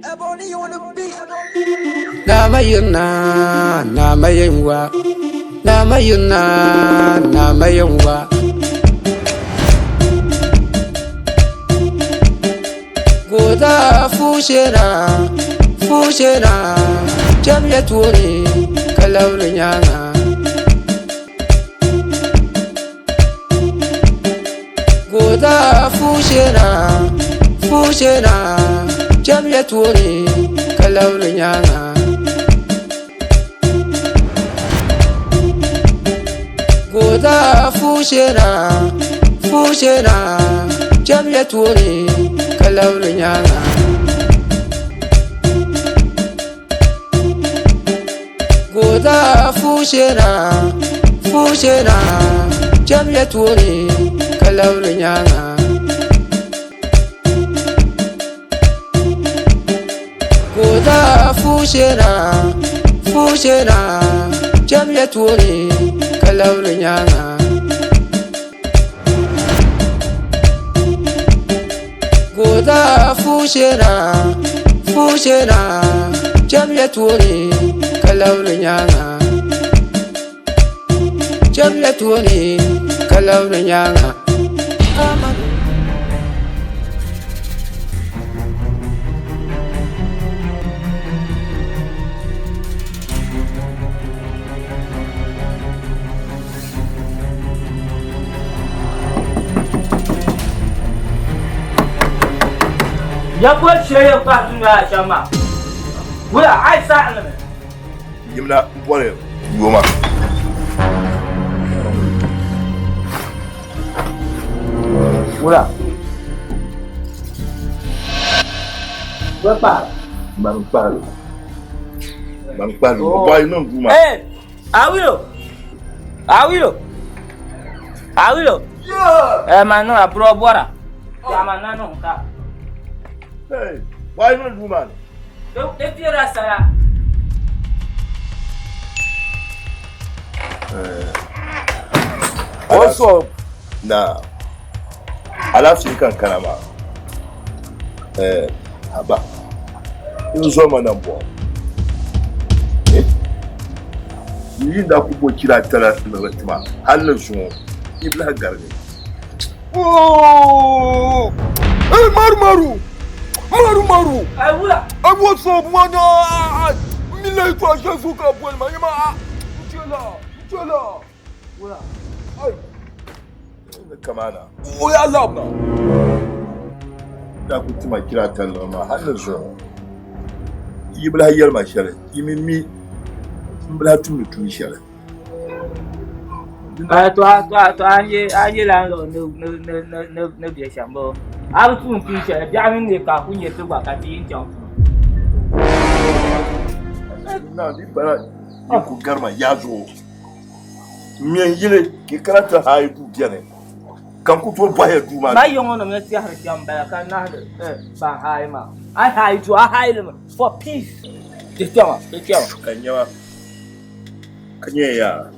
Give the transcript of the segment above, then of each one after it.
Ebony on the beat. Namayungwa, Namayungwa. Goda Fushena, Jamyaturi, Kalaurinana. Goda Fushena, Jamyaturi, Kalaurinana. Goda Fushena, Jamyaturi, Kalaurinana. Goda Fushena, Jamyaturi, Kalaurinana. Goda Fushena, Jamyaturi, Kalaurinana. Goda Fushena, Jamyaturi, Kalaurinana. Jamyaturi, Kalaurinana. Ya kuwa shirya ba tun ga shama. Wala ai sa ne. Yimna bore goma. Wala. Bapa. Bang palu. Boy no goma. Eh, awilo. Yeah. Mano a pro bora. Ya manano ka. Hey, why no goma? De tira sala. What's up? Nah. Alafu kan kanama. Haba. Inzo manambo. Yinda kubo kira tara na ratima. Halin su ibla garne. Oh! Hey, Maru! Ai wala. I what's up, man? Me like to just hook up with man. Chala. Wala. Hey, Kamana. oh yeah, love now. Da kutima kira tara ma halin su. Ibla hayar ma share. Imimi ibla tumi share. To anye la no bi shambo. Abu tun fi share bi amin ne ka kunye to ba ka tin jan. Na di bara ku garma ya zo. Miyan yile ki karata hayi du biane. Kan ku to baya du ma. Ma yongo no me ti har jamba kan na ba hai ma. Ai hai to hai le for peace. Tetama. Kanya ya.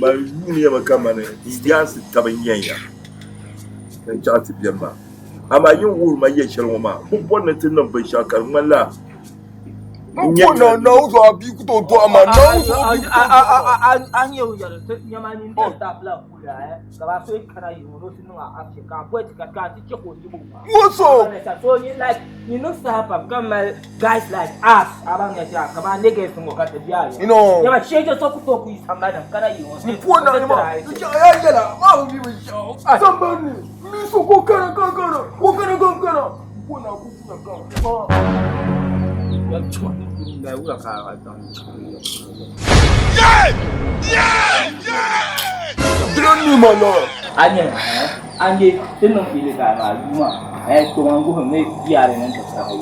Ba yuni ya makama ne. Indians tabanyanya. Kan chati biamba. Ama yin wuru ma ye shelwa ma. Ko bonne tin nan bai shakar malla. No, so abi ku to ama no so abi ku to. An yau yara nyama ni da ta bla kula ka ba so kana yi no sinu a Africa ko ti ka ti che ko ji mu. What's up? So you like you know stop up come guys like us abang ya ka ba niggas ngo ka ta biya. You know. Nyama sheje to ku yi samba da kana yi wo. Ni ko na ma. Ya ma bi bi show. Somebody. Mi so ko kana. Ko na ku na kana. Drone man no. Anye tinong pili ka ma luma to wangu hme yare nan ta sai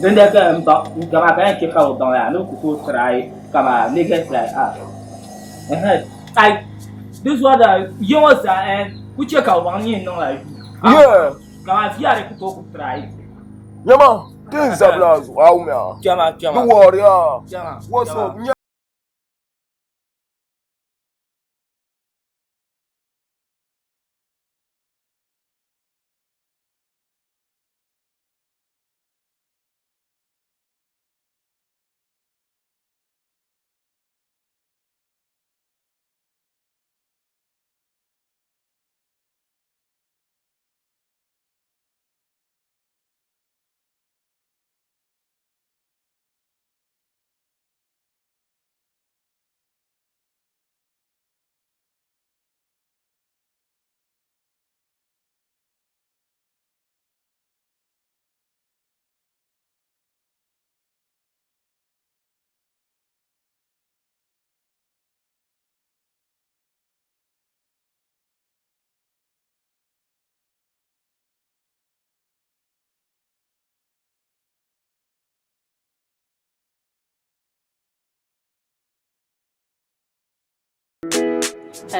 dan da ka ba kama ka ke ka don ya no ku to try kama niggas like ai this what you was ku che ka wang yin no like Yeah. kama yare ku to ku try Yama. Things are blaz. Wow, man. Chama Don't worry, yeah. chama What's up?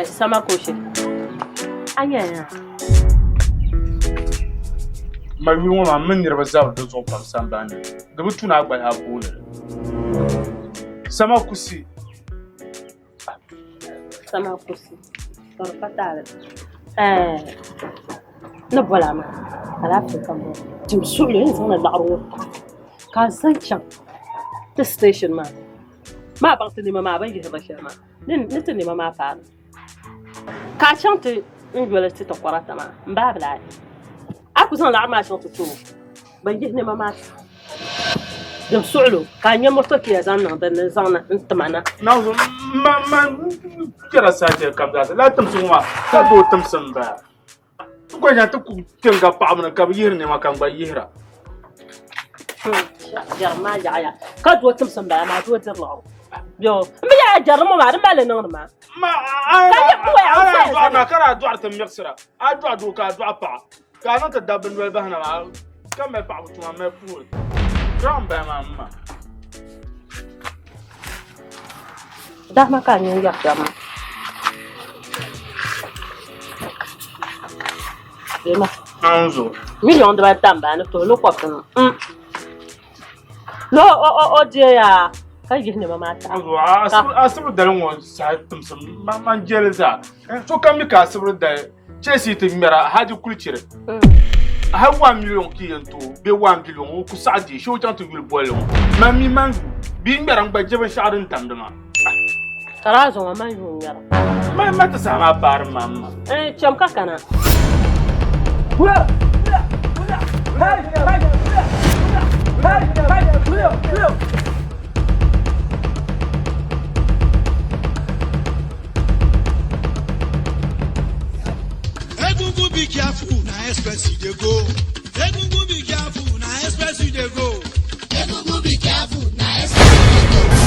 Sama koshi. Anya. Maybe one man never observed those open Sambani. The Butu Nagba have owner. Sama Kusi. Sama koshi. Fatale. No volama. Alafu kama. Tumsuli on a large. Kazanchan. The station man. Ma parti de mama ba yihba shama. Nit ni mama fa. Ka chante ngwele ti to kwarata ma. Mbabla. Aku san la ma chante to. Ba yihne mama. Dem su'lu kan yamoto ki yazanna dan zanna intmana. Now, man, get a side come that. Let them sing what. That do them some bad. When I took Tinga Pamana come here, Nemakan by Yera. Jarmaya. Cut what some bad, I do it long. Yo, me, I Jarmo, I don't know, man. I can't do it, Mixer. I do Duka. Cannot a double well behind. Come back to my food. Drum by mamma. Dah makan yang yak jam. Lima. Anzo. Million de tambah nak tu lupa kan. Lo dia ya. Kau gini mama tak. Anzo. Asal dalam saya temsem. Man jelza. So kami kasih dah. Chelsea tu mera haju kultur. Ha 1 million kiyanto be 1 billion ku saadi show tanto wil bolon mami man bi ngarang ba jebe sharin tamdama Tarazo mama yungar. ma ta sama bar mamma Cham kakana. Egungun be careful, na express you dey go. Egungun be careful, na express you dey go. Egungun be careful, na express you dey go.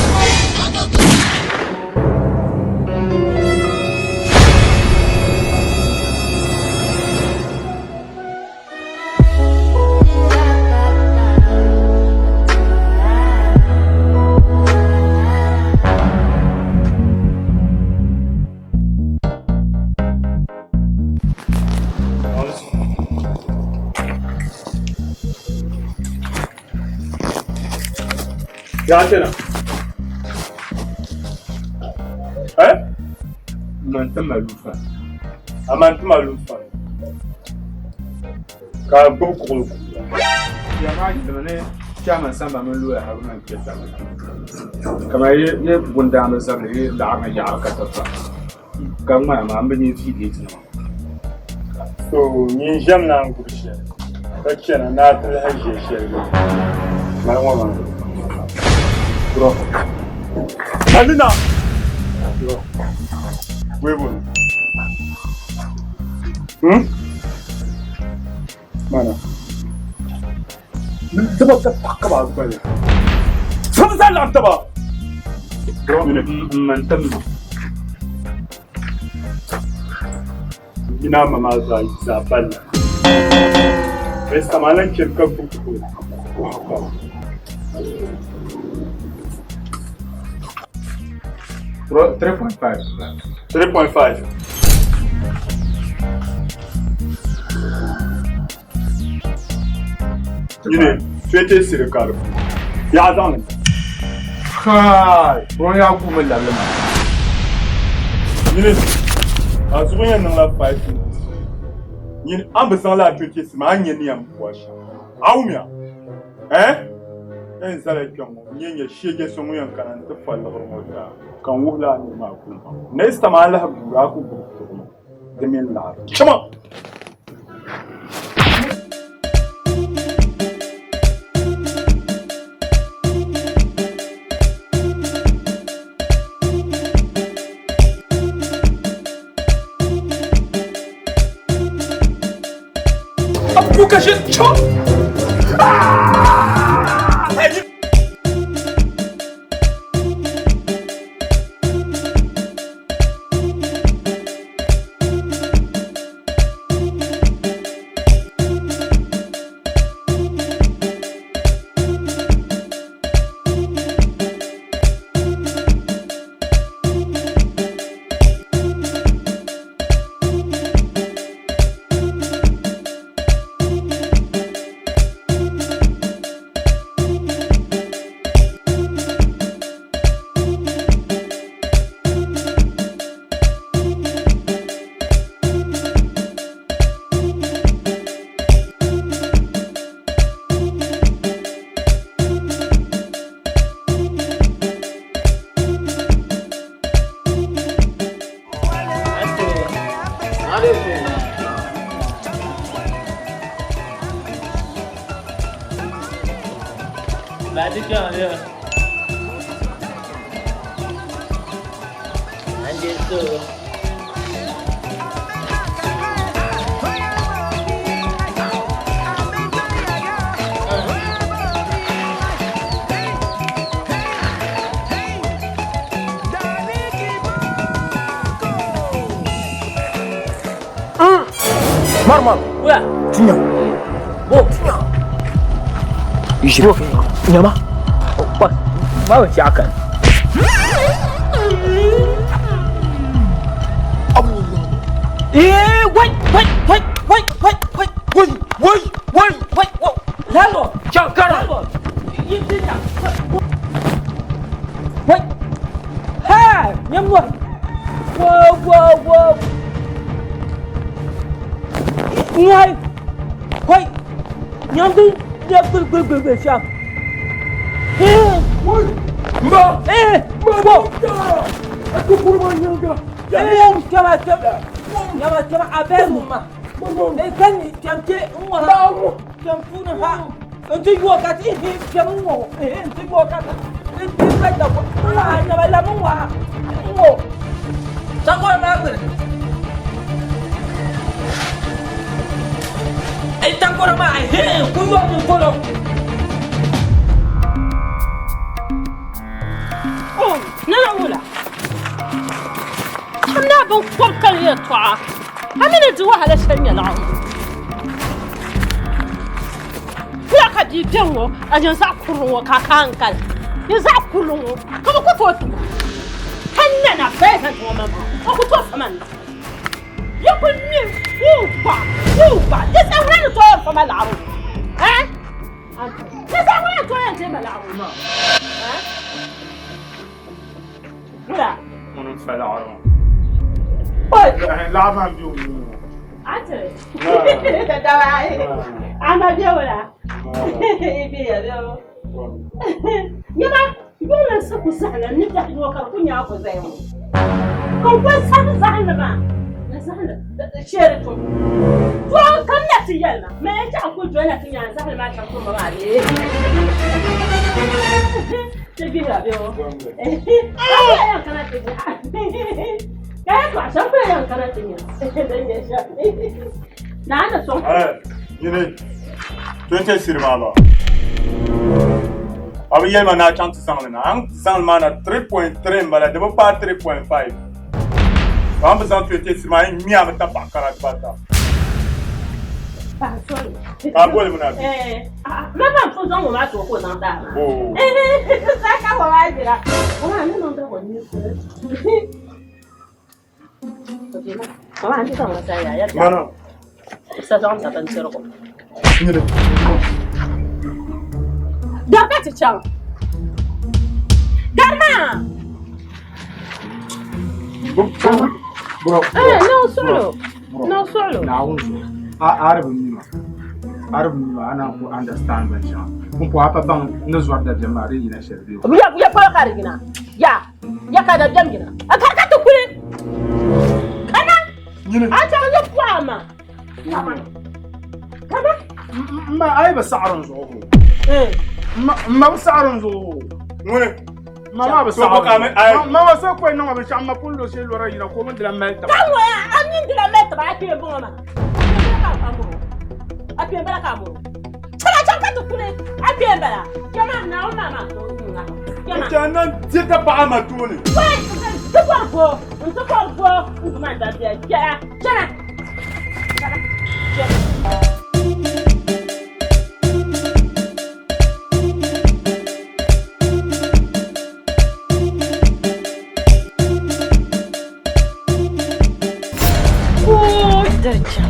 Ya tena. Manta malufa. Amanta malufa. Ka boko. Ya ma ne chama samba melu ya haruna kesa. Kama ye bunda ma zabe ye la ma ya ka ta. Kama ma ambani fi gate. So ni jam na ngurushe. Kace na ta haje shi. Ma wa Bro. Alina. Bro. Wewe. Mana? Taba ka ba ba. Sabza la taba. Bro, man tam. Ina mama za balla. Esta malan kirka buku. 3.5. 3.5. Yine fete sirikar. Ya dan. Kai, bro ya ku mallalla ma. Yine azuya nan la 5. Yine ambesan la fete sima anye ni am wash. Awumia. En sala kyomo nyenye shege somu yan kan ta falla hormota kan wula ni ma ku ne istamala habura ku ku demin la chama abu ka shi chama Berarti kan dia. Anjir tu. Marmar. Uya. Tinya. Oh. Ijiro. Nyama. Apa? Bawa siakan. Wait. Lalo. Cakar. Wait. Hey, nyamwa. Whoa. Nhai. Wait. Nyamdu dia ber siap. Mbak. Mbak. Aku kurban nyanga. Nyama abemu ma. Kan jamke ngwa. Jampuna ha. Untuk gua kata ini jamu. Untuk gua kata. Itu kata gua. Nyama lamu wa. Ngo. Sakor bagus. Takor ma. Kuyo ni kolo. Oh, nana wala. أنا بنقول كل يطلع همين الجواه على شيء يلعب لا قد يجوا أجن سأكلوا كان كل يسأكلوا كم كفوت هننا فيها وماما أكو توفمن يقول مين وبا يسألون توير فما العروض ها يسألون توير زي ما العروض ها ولا من فعل عرض لا ما بيوم عتري أنا جولا يلا يقول سكوا سهلة نفتح الوكر كوني أكو زيهم كم بس سهلة ما سهلة شيرتهم جوان كم نتيجنا ما يجي أقول جوانا تيجي سهلة ما تشوفون ما عليه تبيها بيو أنا كنا تبيها كيف عشان بيان كنا تبيها نعم صوت يني توينتي سير مالا أبي يلما ناچان تسانلنا أنت تسانلنا 3.3 مالا دبوا با 3.5 كم بزان توينتي سير مالا ميا متى باكرات باتا أقول منابي ما فوزان وما توقف ناندا ساكا وراجلا وما عندنا ناندا ونيس ما عندي كم مسايا يا مانا سازون تبنسرقو يني دابت تشان دارما برو no solo نعون عارف ميما أنا understand من شان كم بوابا بان نزور ده جماعي ينشر يا بقى خارجنا يا كذا جنجنا أكاكا تقولي أنا أجا يفهم كذا ما أي بس عرن زوجو ما بس عرن زوجو ما بس ما بس كوي نوع بس عم كله شيء ورا ينا كومن دلما كم يا أمين دلما تبع كي بوما أبي بلا كامو شلا تقولي أبي بلا كمان ناو ماما كان جدا بعمل توني انت كارفو ما دادي يا شلا درجة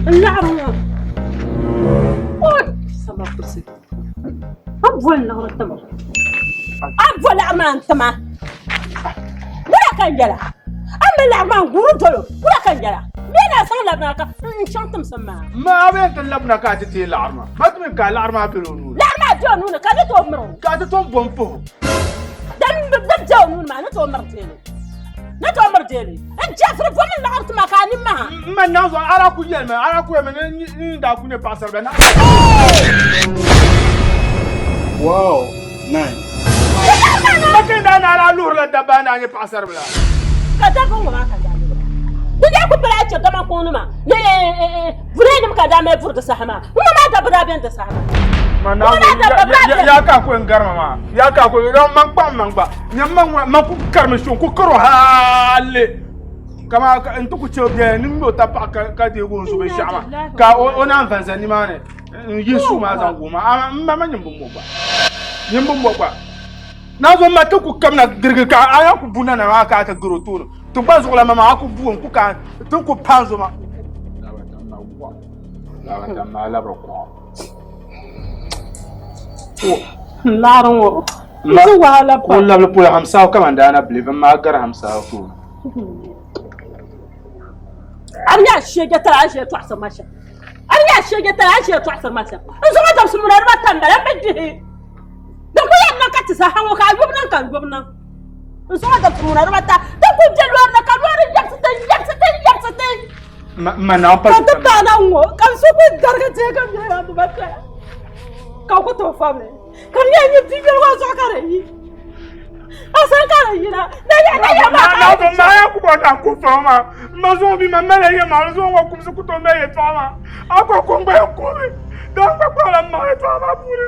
اللعبة سما كرسي أبول نهر التمر أبول أمان تما ولا كان جلا أما الأمان قرطلو ولا كان جلا مين أصلا لبناك إن شاء مسمى ما بين اللبنة كاتتي العرمة ما تمين كان العرمة بيرونون لا ما جونون كانت تومرون كاتتهم بنفهم دم جونون ما نتومرتيني نتومرتيني أنت أفرق ومن العرض مكاني معها ما نازل على كل على كل من دا كونه باسر بنا Wow, nice. Makin da na lur la Dagbani ani pasar bla. Kada ko ma ka da. Dia ko para ce da ma ko numa. Ne vure ka da me furta sahama. Kuma ma da bra ben da sahama. Mana ya ka ko ngarma ma. Ya ka ko man ba. Nyamma man ku karme shon ku koro halle. Kama ntu ku chobye ni mo ta pa ka de go so be shama. Ka ona vanza ni mane. Yesu ma zan goma. Mama nyimbo mo ba. Na zo ma ku kamna girgi ka aya ku buna na ma ka giro to to ba zo la mama ku buon ku ka to ku panzo ma la ma la bro ko Laro zo wala ko la le pula hamsa ka man dana believe ma gar hamsa to ariya shege ta ashe to asa masha ariya shege ta ashe to asa masha zo ma da su mun arba tangara be da ku yan ka tisa hango ka gobnan so da tumuna rubata da ku jelwa na kalwari yaksate mana pa ta bana ngo kan so ku darga je kan ya du bata ka ko to famle kan ya ni ti wa so kare yi asan kare yi na ya ma ya ku bota ku fama ma zo bi ma mele ye ma zo wa ku su ku to me ye fama ako ko ngbe ko mi da ko la ma ye fama bure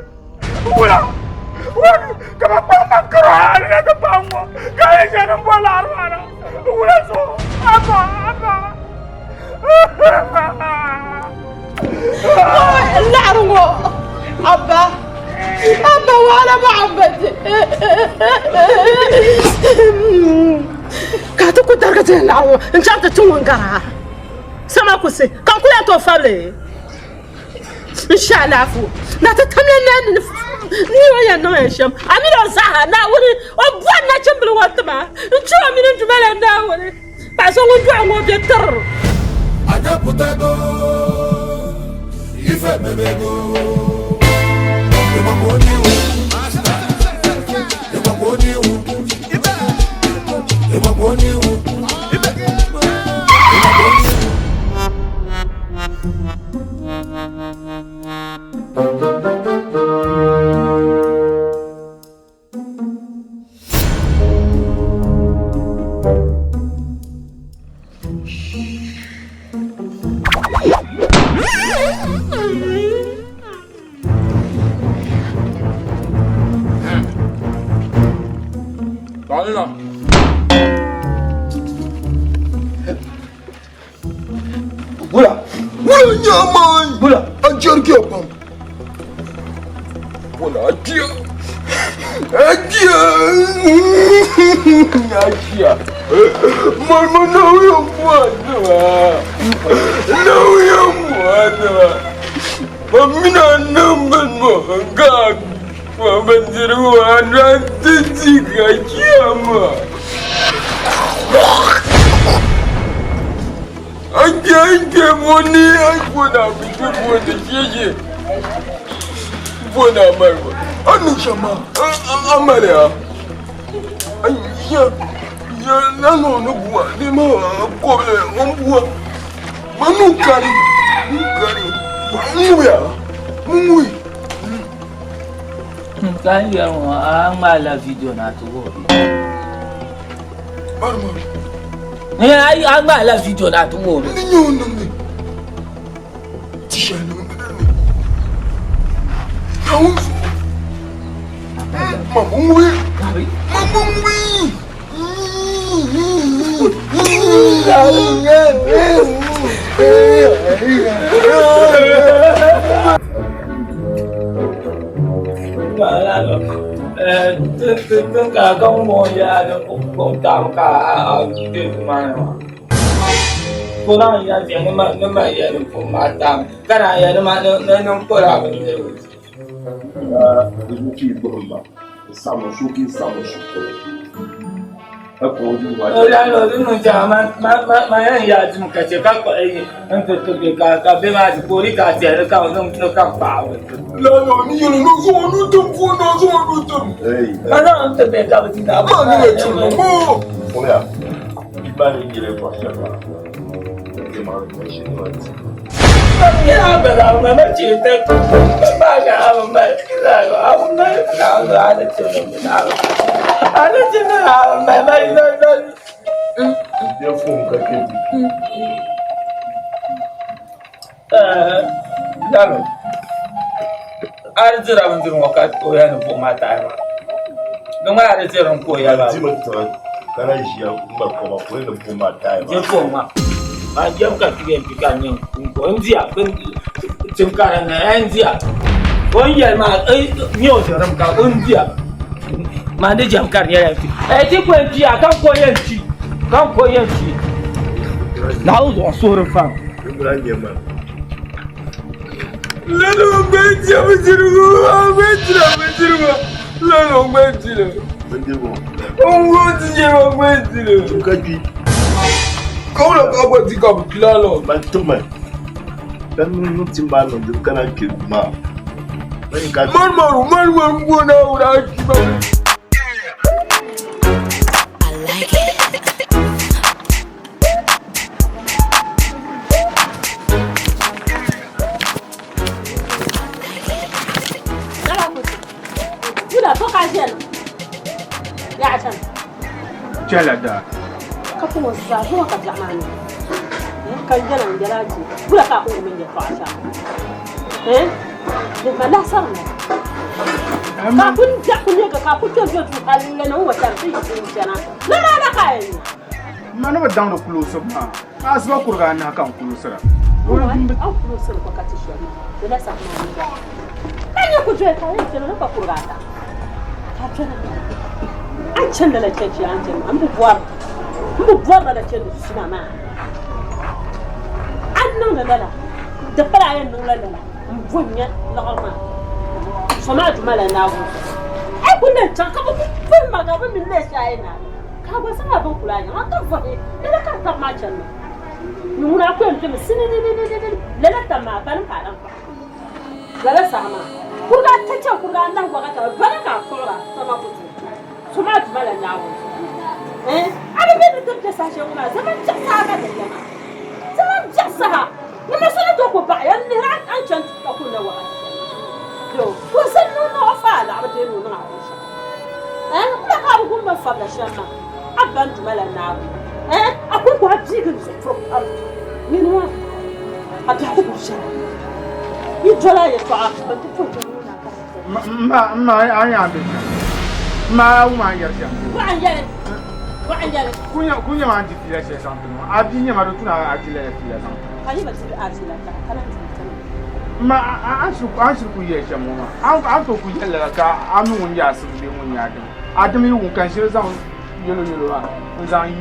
Kama pama karo na ka pamo kaya siya ng bola arwana wala so apa la'arungo abba wala ma'abad ka to ku darga je la'arungo njata tungon gara sama ku se kan ku ya to fable inshallah fu na ta tamlen ni waya no yasham amiro saha na wuri o bonna chimbul watma chuwa min jumala na wuri ba so ngu jwa ngo better Adaputego ife bebego Bula, anjir ke apa? Bula, dia. Mama nak yang buat tu. Nak yang buat tu. Mami nak nampak mahal. Mama jeruan nanti jika kiamat. Anjir moni aku nak bikin buat dia. Buat apa? Anu sama, amalia. Ya, nano no buat ni mah kau buat. Manu kari, manu ya, mui. Kan yang ang mala video na tu. Arma. Ni ay ang mala video na tu. Ni nyo nang ni. Tisha nang ni. Tahu. Mamui. Tất cả mọi người cũng tạm cả cái mà cô nói là chuyện nó mà giờ nó cũng mà tạm cái này nó mà nó có là mình Ibu ki bomba. Samo shuki. Ako ju wa. Ôi rồi nó chả mà giờ chúng cái chuyện các cái anh tự cái bên mà cô đi cả chuyện nó cả bảo Lalo ni yang nak suruh nutup pun nak suruh nutup. Ano ang tabi ka ba sinabi? Mana nak cuma mo? Olha, ibani ngire kwa shaka. Ndio maana tunaishi wote. Ya bela mama cerita baga mama ada cerita mama itu dia phone ka ke Dalo ada cerita bentuk ngokat koya nu mata ma dong ada cerita koya ba di mata kana jiya kuma kuma ko ne kuma ta je ma ma jam ka kiyen pikanyen ko ndia ben cimkara na ndia on ya ma nyo jaram ka ndia ma de jam kar ya ti ti ko ndia kan ko yanti na o zo so fam ngura nyema Lelo betia bejirugo, bejirugo. Lelo betile. ndebo Ongo tijero betile. kaji Kawla ka tika bukilalo. mantuma dan nun timba no dum kana kirma bani ka Man gona ura kiba. I like it. يا عشان جلدا كفو الزاهي وقد زعماني كان جنا من جلاجي ولا كاقول من يطلع عشان لما لا صرنا كاكون جوجو قال لنا هو ترتيب جنا لا قاين ما نبى داون كلوس ما أسمع كورغانا كان كلوسرا أو كلوسرا وقت الشيء ولا سامعني أنا يكون جاي كاين جنا نبى كورغانا كابتن أنشن لا تشي أنشن أم بوار لا تشي سينما أنا لا دبر على لا مفنيا لغما سمعت مالا ناو أقول لك كابو فين ما قبل من ليش عينا كابو سما بقولاني ما تفهم لا كان ما تشن يقول أقول لك سنين لا تما بان كلام لا سما كوغا تشا كوغا الله وقتا بان كفورا سما بوتو سمعت مالا ناو أنا بين تبجس عشان زمان جسها هذا الجماعة زمان جسها لما سنتوك وبعيا النهار أنشان تكون وقت جو وصلنا نوفا لعبتين ونعيش لا قالوا هم فضل شما أبنت مالا ناو أقول لك هتجيك الزفرق أرض من وين هتحكم الشارع يجلا يطلع بنت فوق ما أنا عندي ما يرجع وعن يلك كونيا ما عندي فيها شيء سانتنا أبيني ما رتنا عندي لا فيها سانتنا خلي بس أرسل لك أنا ما أنشر كويه شموما أنتو كويه لك أمي ونيا سبلي ونيا أدم يوم كان شيء زمان يلو نزاني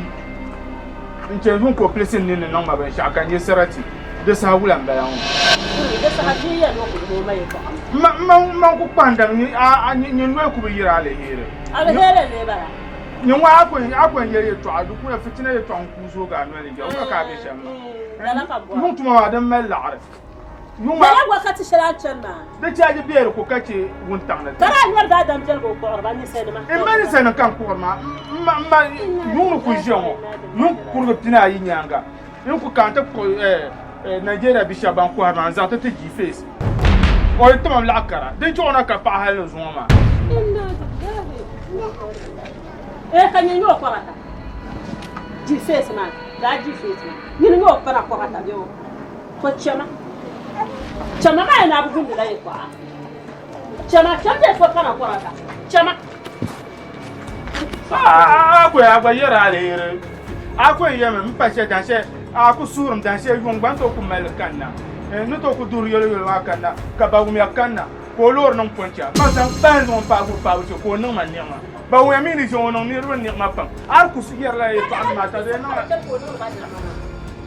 إنت يوم كوبلسين لين نوم ما بين شاكان يسرتي دسها ولا مبيعون دسها هي الوقت ما يفهم ما كوباندم نينوي كوبيرا عليه على هذا اللي بقى nyongwa akwen yere to aduku ya fitina ye to ankuzo ga no le ga ka be shema mun tuma wa dan mel la'ar yuma ya wakati shiracin ma da caji biyar ko kace wun tangna tara war da dam jel ko qurbani sayna ma mani sayna kan qurma ma yum ku jongo yum kurga tina yi nyanga yum ku kanta ko Nigeria bi shaban ko har za ta ji face o tamam la'akara den jona ka pa hal zuma kan yin yo korata ji face man da ji face man yin yo para korata yo ko chama ma na bu gundu dai kwa chama chambe fo kana korata chama akwa yera le akwa yema mpashe danshe aku surum danshe yung banto ku mel kanna no to ku dur yolo kanna ka ba gumi kanna ko lor non poncha ma san ban non pa ko non man nema ba wo yamini jo non ni ron ni ma pam ar ku sigir la e pa ma ta de no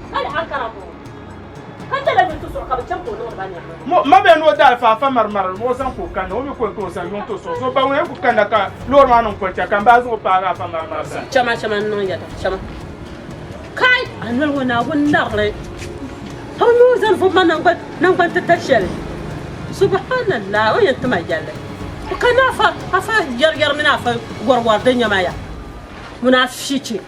ala ankara ko kanta la bintu so ka ba champo no ba ni ma be no dal fa marmar mo san ko kan o mi ko san yon to so ba wo ku kan ka lor ma non poncha kan ba zo pa ga fa marmar sa chama non ya chama kai anwal wona wondar le hawo no zan fo man nan ban ta tashel subhanallah o yanta ma jalle kana afa yar mina fa gorgor da nyama ya munafici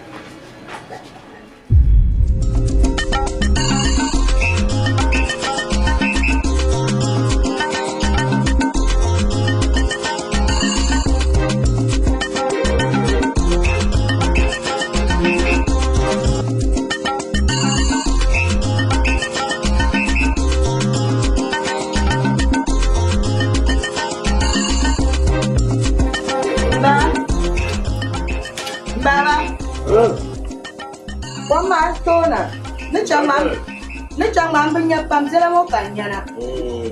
man bring your pam zela mo kanyana. Oh,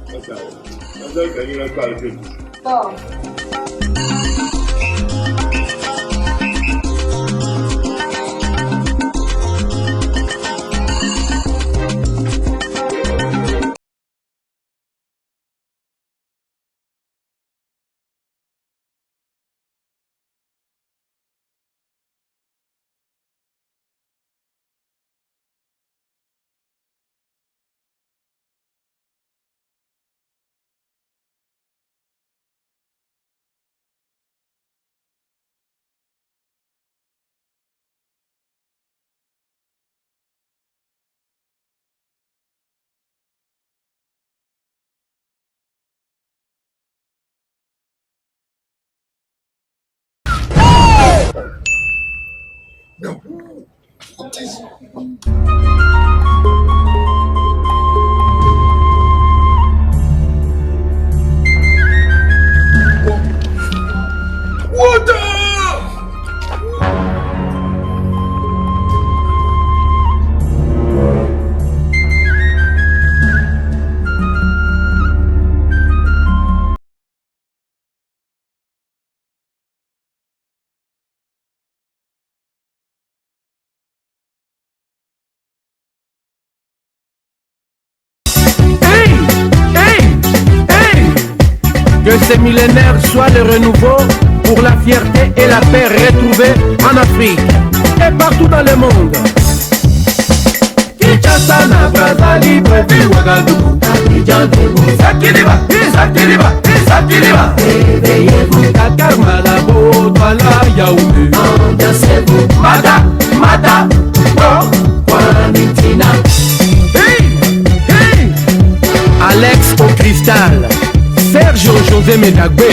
that's how. That's how you like it. Oh. Que ces millénaires soient le renouveau pour la fierté et la paix retrouvée en Afrique et partout dans le monde. Kinshasa na Brazza libre, Ouagadougou, Abidjan, Sakiliba, Sakiliba, Sakiliba. Réveillez-vous, Dakar, Malabo, Douala, Yaoundé. Ambiancez-vous, Mada, Mada, Kwamitina. Hey, hey. Alex au cristal. Sergio José Medagbe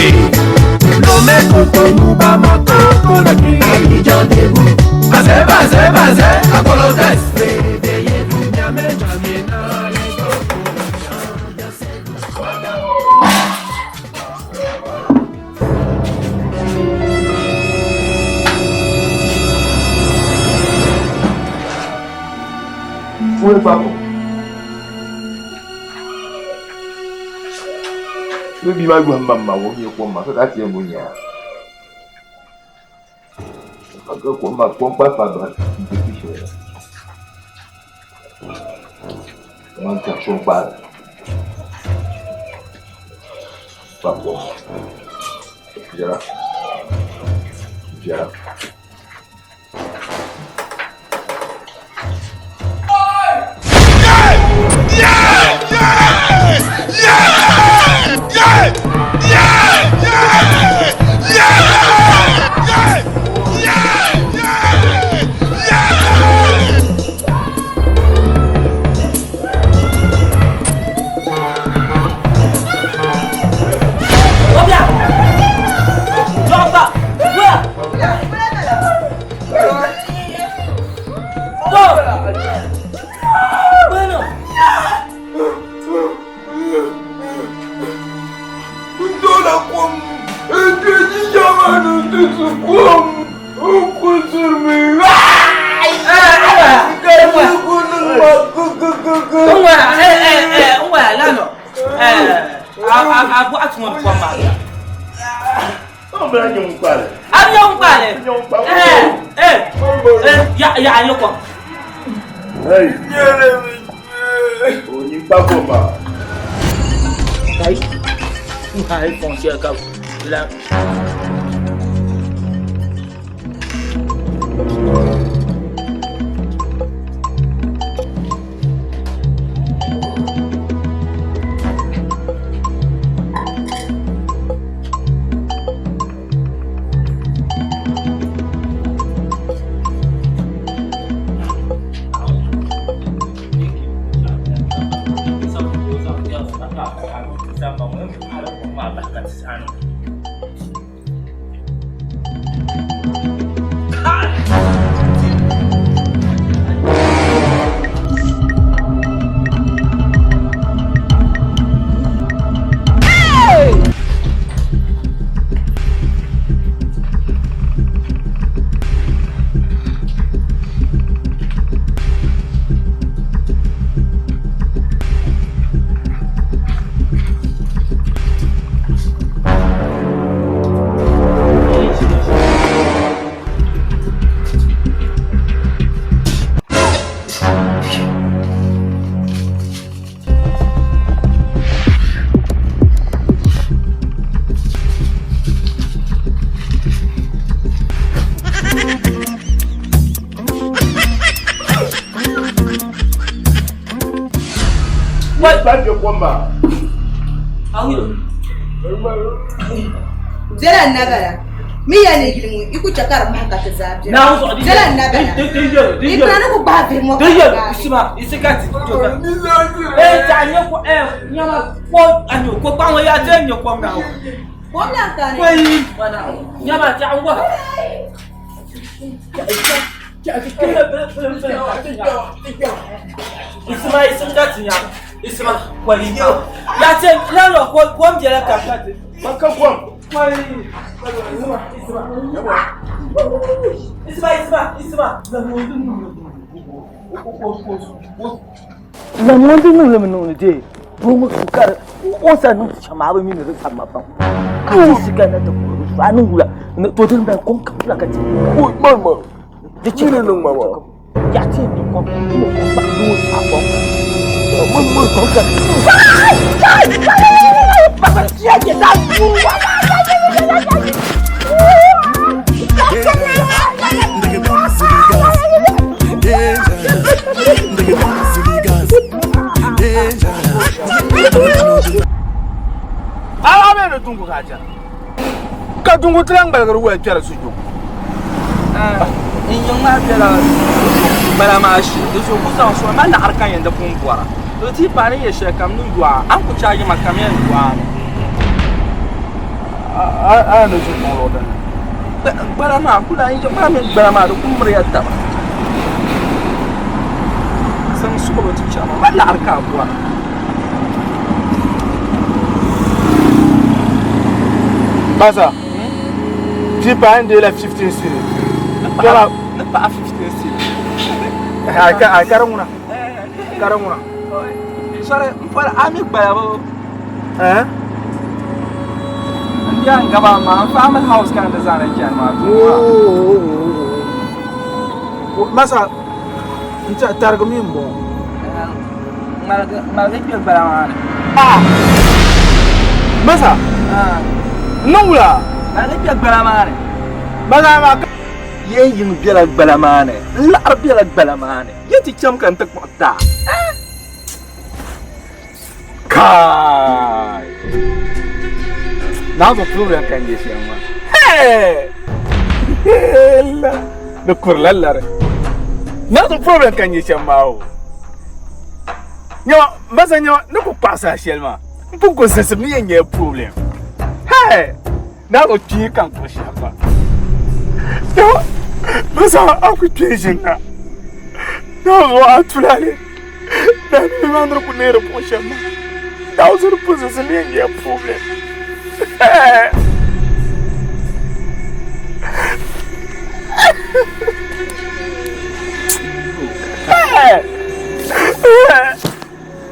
Lomé Cotonou Bamako Konakri Abidjan debout Bazé, bazé, bazé Apolodes Réveillez-vous Niamey, Jamena Où est papa? Maybe my grandmama won't be a woman, so that's your money. I go for my compa father in the kitchen. One caption bad. Papa. Yeah. Yeah. Pas de combat. Zela nagara. Mi ya ne gilmu iku chakar ma ka tzabi. Na uzo Zela nagara. Ikana ko ba be mo. Isima, isikati. Tanya ko nyama ko anyo ko pa ya tenyo ko na. Ko na kan. Wai bana. Nyama ta angwa. Isima isikati nya. Isima wali. Ya ten lalo ko mjela kakati. Maka kwam. Isma. Zamondu nung je. Bungu sukar. Osa nung chamaba mi nung sama bang. Kasi sikana to ko. Anu gula. To tin da kon kapla ka ti. Oi, mama. Je chi nung mama. Ya ti ni ko. Mo ko ba do sa ko. Mo ko ka. Baba tia je da ku. Ala tungu kaja. Ka tungu trang balgar wa tara suju. In yung ma pela bala mashi do so ku sa so ma na arkan yanda kun kwara. Do ti pani ye she kam nu dwa an ku chaji makam yan dwa. No su ko da. Bala ma kula in ma me bala ma do kumre yatta. San su ko ti chama ma na arka kwara. Basa. Tu pas de la 15 series. Pas 15 series. Karamuna. Sore mpara ami bayabo. Dia ngaba ma family house kan da zana kiyan ma. Masa nta targa min bo. Malga ke baraman. Masa Nula. Malga ke baraman. Bagama yin biela balamane. La biela balamane. Yeti cham kan tak mata. Kai. Now the problem kan je siama. Hey. Hela. The kurlallar. Now the problem kan je siama. Nyo, masa nyo, nako pasa sielma. Mpunko sese mi yenye problem. Hey. Now the king kan ko siama. Yo, masa aku tejinga. No, atulale. Na mi mandro kunere po siama. Now the position yenye problem.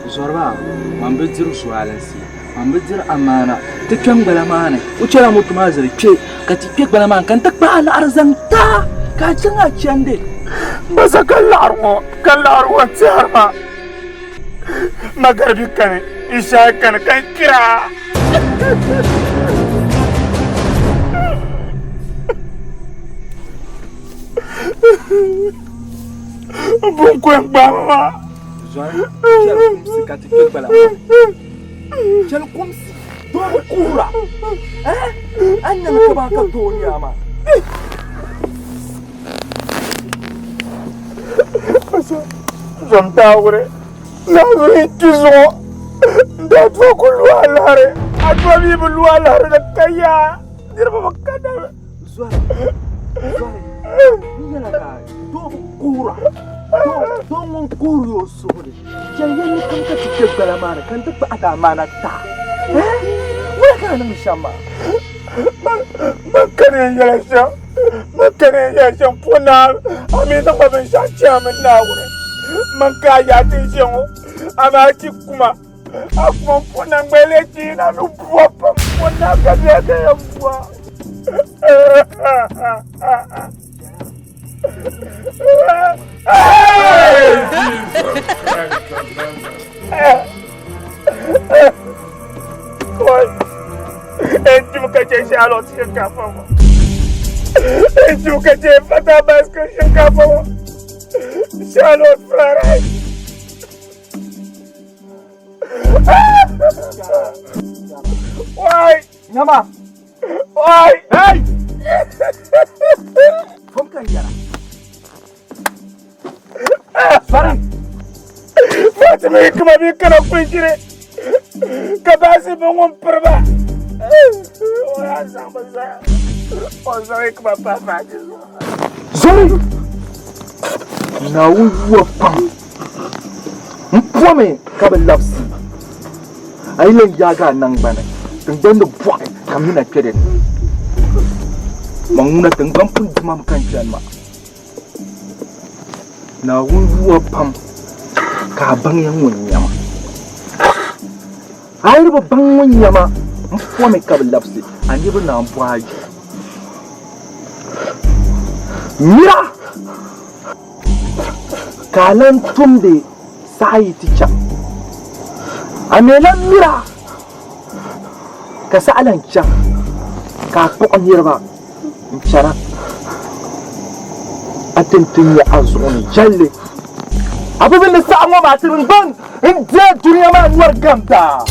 Zorba, man bidir sualansi, man bidir amana. Tikam balamane, ucera mutumazari ke, katipek balaman kan tak ba ala arzanta. Ka canga cende. Masa kallarmo tsarma. Magarbi kan isha kan kira. Bon coin baba. Quel comme si katipek balaman. Quel comme si don kura. Annan ka ba ka doniya ma. Zamtaure. Nazuri tizo. Datwa kulwalare. Atwa bibu lwalare da kaya. Dirba makada. Zore. Yala ka don kura. Don kuru sore. Jayen kan ka tike balamana kan ta ada mana ta. Wala ka nan shamba. Makane ya puna. Amina ba ban sha chairman na wure. Manka ya tinjo. Ama kuma. Akuma puna ngwele jina no papa. Puna ka ya ya bua. Enti mukaje Charlotte shinkafa mo. Enti mukaje fata basko shinkafa mo. Charlotte fry rice. Why? Nyama. Why? Hey! Fom kan yara. Sorry. Fatima kuma bi kana kunjire. Ka basi bangon perba. Ora sama saya. Oh, sorry kuma papa. Sorry. Na wuwa pam. Mpome kabelapsi. Ailen yaga nang bana. Tengdan de buat kami nak kredit. Manguna tengban pun demam kancan ma. Na wuwa pam. Kabang yang munyama. Air ba bang munyama. Mpome kabelapsi. Andi ba na buaj. Mira. Kalan tumde sai ticha. Amelan mira. Kasalan cha. Ka pokon yirba. Mchara. Atentin ya azuni jalle. Abu bin sa amma ma tilin ban. Inda duniya ma anwar gamta.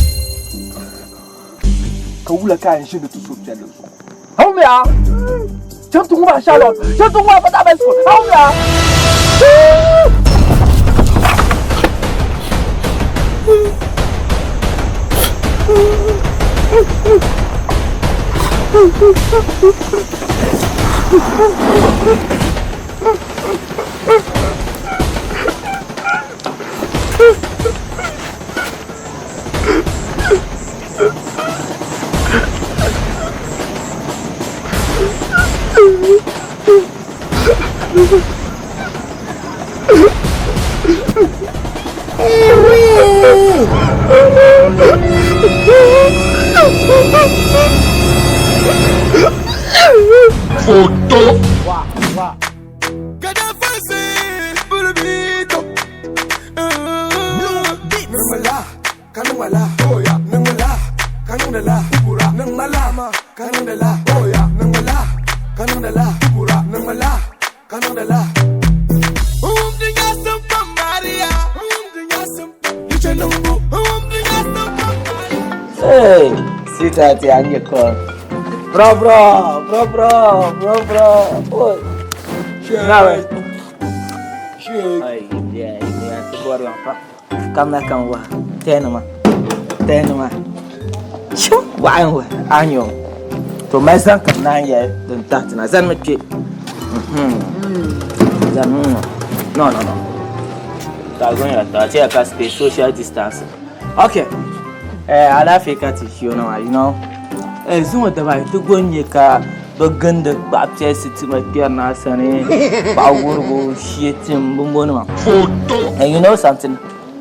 Ka wula kayan shi da tuso jalle. Haumiya. Can tun ba Charlotte. Can tun ba fata bai school. Haumiya. Foto. Wah. Kada fase bulbito. Nangmala, kanangwala. Oya, nangmala, kanangdala. Pura, nangmalama, kanangdala. Oya, nangmala, kanangdala. Pura, nangmala, kanangdala. Dingasam pamaria. Dingasam. Ichanungu. Dingasam pamaria. Hey, sweetheart, you call. Bro. Oi. Shake. Ay, dia ini aku baru apa? Kamu nak wah, tenuma. Chu, wah, anyo. To mai san kan nan ya dan ta tana zan miki. Zan no. Ta gon ya ta ce ka stay social distance. Okay. Alafika ti shi you know. Zuwa da bai ta gonye ka dogon da ba ta siti mai biyar na sane ba wurgo shi tin bumbonu ma. And you know something?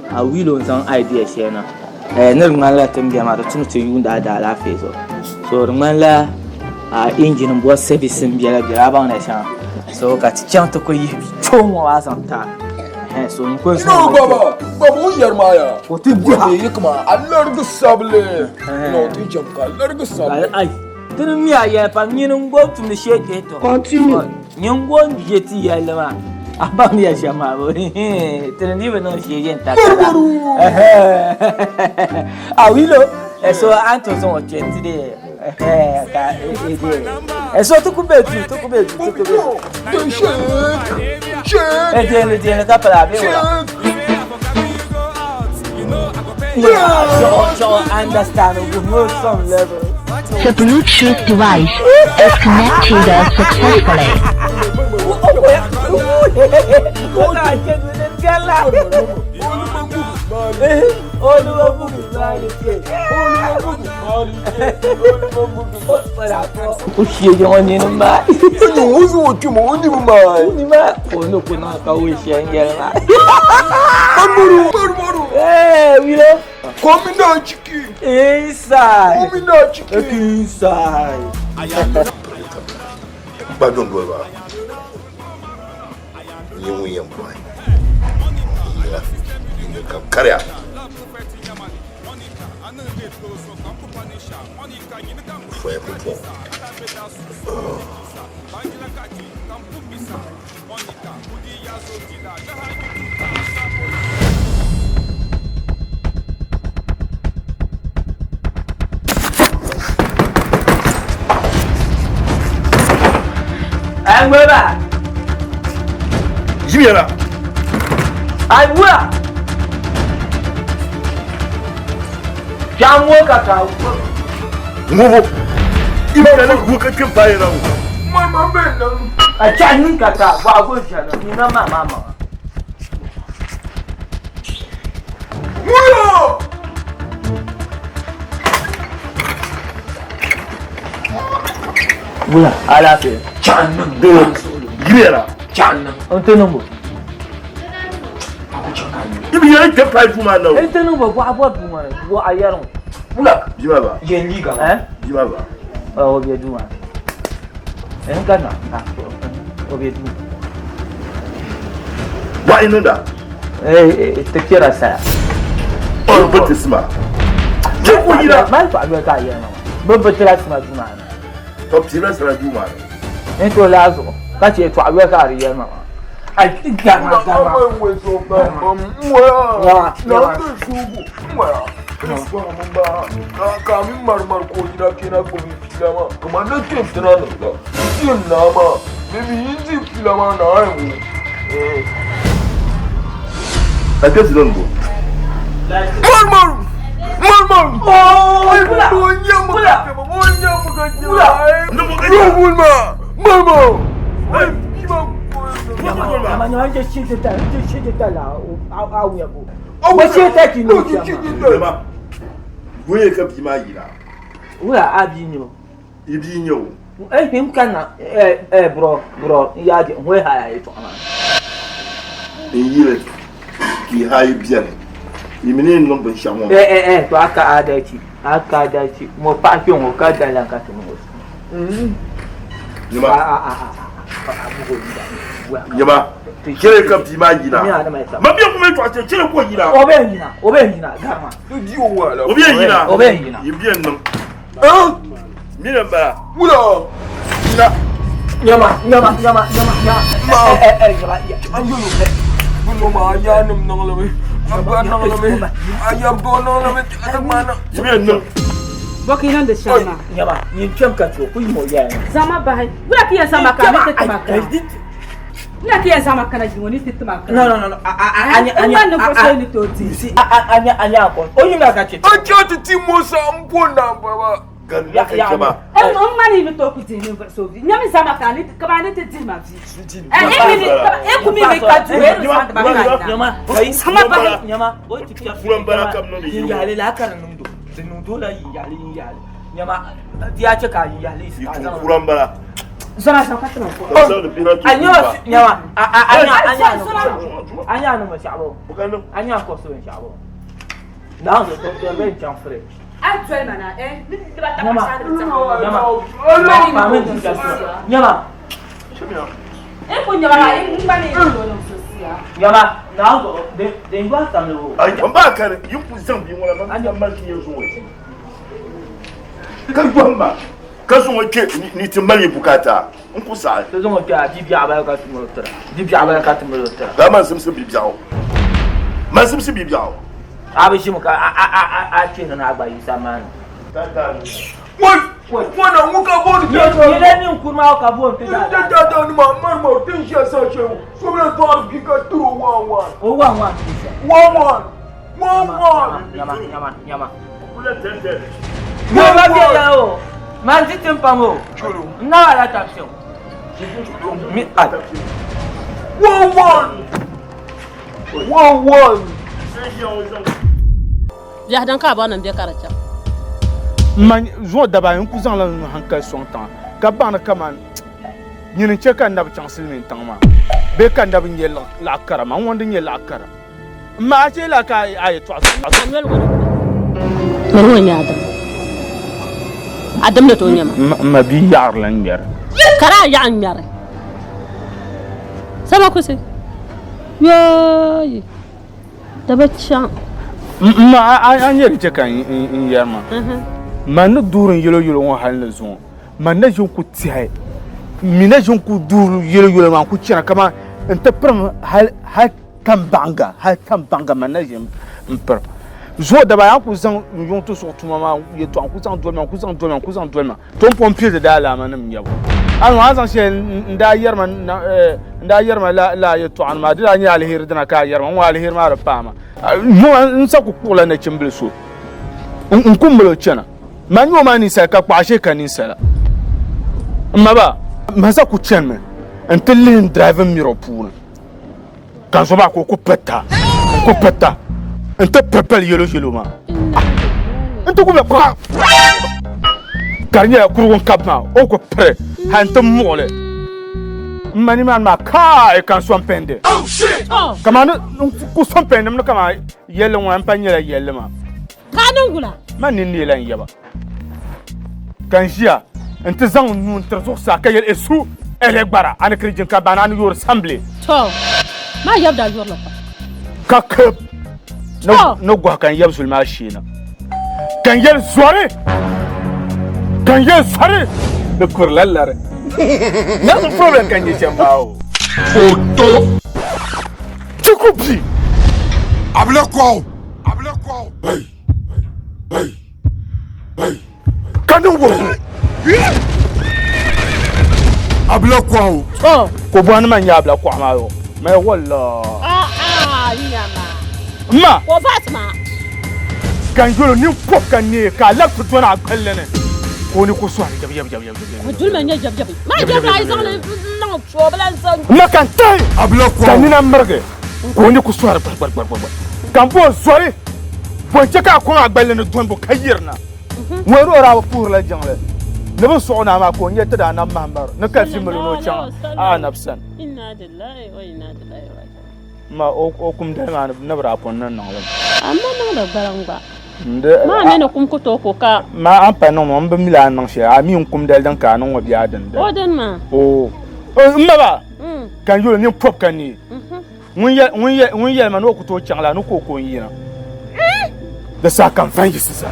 I will on some idea shi na. Nirman la tambiya ma da tun to yun da lafiya so nirman la engine bo service biya ba na sha. So ka ti can to ko yi chomo wa san ta. So in ko No, Baba, yarmaya. Oti buhe yikma, Allah gu sable. No, ti jamka, Allah gu sable. Ai, tun mi ya pa nyinu go to the shake to. Continue. Nyungo yeti ya lama. Aba mi ya shama bo. Tun ni no shege ta. Awilo, so anto so chenti de. So to kubetu. Shake. Tiene capela be wala. So understand we move some level. The Bluetooth device is connected successfully. Carry out. Foi muito bom. I'm where? Jimmy, I'm where? Jam work out. Move. You better look at your fire now. Mama Bennam. I can't get out. Wow, good channel. You know, my mama. Wula, ala fe. Channa do. Gibera. Channa. Onto no mo. You be like the fight woman now. Onto no mo wa buma. Wo ayaro. Wula. Jimaba. Je liga. Jimaba. Oh, obi aduma. Engana. Obi aduma. Why not that? Te kira sa. Oh, but this man. Je ko yira. Man fa be ka yero. Bo betira sima duma. Top tiras la duma. Ento lazo. Ka che to awe ka ri yero. Ai gama. Ya. Na to sugu. Moya. Kami marmar ko gida kena ko filama. Kuma na ke tana da. Yin nama. Baby yinji filama na ayu. I guess you don't go. Marmar. Oh, Wula. Imini no ben shawo. To aka adachi. Mo pa ki on ka dala ka to mo. Yama. Kire ka bi ma yina. Ma bi ko me to ate kire ko yina. Obe yina garma. Di o wala. Obe yina. Yibi enum. Mira ba. Wula. Yama. Mama ayanum nangalawe. Ayam go nangalawe. Mana? Yibi enum. Boki nan da shama. Yama, yin chem ka to ku mo ya. Zama bai. Wala kiya zama ka ne ta maka. Wala kiya zama kana ji woni ta maka. No. Anya ko sai ni to ti. Si anya ko. Oyin na ka che. O choti ti Musa mponda baba. Ya kama. On mani mi to ku ti ni so vi. Nyami zama ka ne ka ba ne te ti ma vi. Ku mi ka tu e so ta ba ka. Yama. Sama bai. Yama. Boy ti ya. Furan baraka no ni. Ya le la kan nundo. Nundo la yali. Nyama dia che ka yali. Furan bara. Zama sa ka tuma ko. Anya nyama. Anya no ma shabo. Anya ko so en shabo. Na zo to ben chan fre. Actuel mana Nyama. Ko nyama mbani ndo sosia. Nyama, na zo de ngwa tamlo. Ai ba kare yin ku zan bi wala man anya malki yeso wai. Kan gwamba. Kaso wake ni timali bukata. In ku sa. To zo mo ka bibia ba ka tumro tara. Bibia ba ka tumro tara. Ga man simsim bibiawo. Man simsim bibiawo. Abi shi muka a ce na agba yi samani. Wai, wana muka bodi. Ye ne ni kurma ka bo te da. Da ni ma tin shi sa shewu. So me to ar ki ka turo 1-1. O 1-1. 1-1. Nyama. Kula tende. Mo ba ke ya o. Man ti tempa mo. Na wala tapsio. Mi at. 1-1. Ya dan ka ba nan be karacha. Man zo da ba yin ku zan lan hankal son tan. Ka ba na kaman. Yin ce kan da bacin silmin tan ma. Be kan da bin yella la kara man wanda yella kara. Ma ce la ka ayi to Samuel wani. Mun wani Adam da to nyama. Ma bi yar lan yar. Kara ya an yare. Sama ku se. Yoy. Da bacin. Ma an yi ce kan in yar ma. Man na durin yelo won halin zuwa. Man na jin ku tiai. Mina jin ku duru yelo man ku cina kama in ta pram hal kan banga man na jin per. Zo da ba ku zan yon to so tuma ma ye to ku zan dolma. Ton pompier da la man nam yabo. أنا هذا شيء نداير من نداير ما لا يطعن ما دي أني على هير دنا كاير ما على هير ما ربما مو نسأكو كولا نتشمبلسو نكون ملوتشنا ما نيو ما نسأ كباشة كنسأ ما با ما سأكو تشمل أنت اللي درايفر ميروبون كان صباح كوبتا أنت ببل يلو ما أنت كم يبغى كارنيا كروون كابما أو كبر هانت مولى ماني ما كاي كان سوام بندي كمان كوسوام بندي من كمان يلو وان بنيلا يلو ما كانوا ولا ما نيني لين يبا كان جيا أنت زان نون ترزق ساكا يلسو إليكبارا أنا كريجن كابانا نيور سامبلي ما يبدأ يور لك كاكب نوجه كان يبسل ماشينا كان يلزوري كان يلزوري نكور لالره نفس البروبلم كان يجمعه فوتو تكوبي أبلكوا هاي كانوا أبلكوا كوبان ما يابلا كوامايو ما والله ما وفاطمة كان يقولوا نيم كوب كان ني كلا فتونا عقلنا كوني كوسوان جب ودول من يجب ما جاب عايزون نوب شو بلانسون ما كان تاي أبلكوا كان نينا مرقة كوني كوسوان كان بو زوري بوجهك أكون عقلنا دون بكيرنا ويرو راه بور لا جنله نبصونا ما كون يتدا نام مهمر نكاسي ملونو شان نفسا إنا لله وإنا إليه راجعون ما أوكم دائما نبرا بوننا نعلم أما نبرا برانغا ما نكون كتوكو كا ما أم بنو أم بملا نشيا أمي أمكم دالدن كانوا وبيادن ودن ما ما با كان يقول نيم بوب كاني وين ما نوكو تو شغلا نوكو كوينا ده ساكن فين يسسا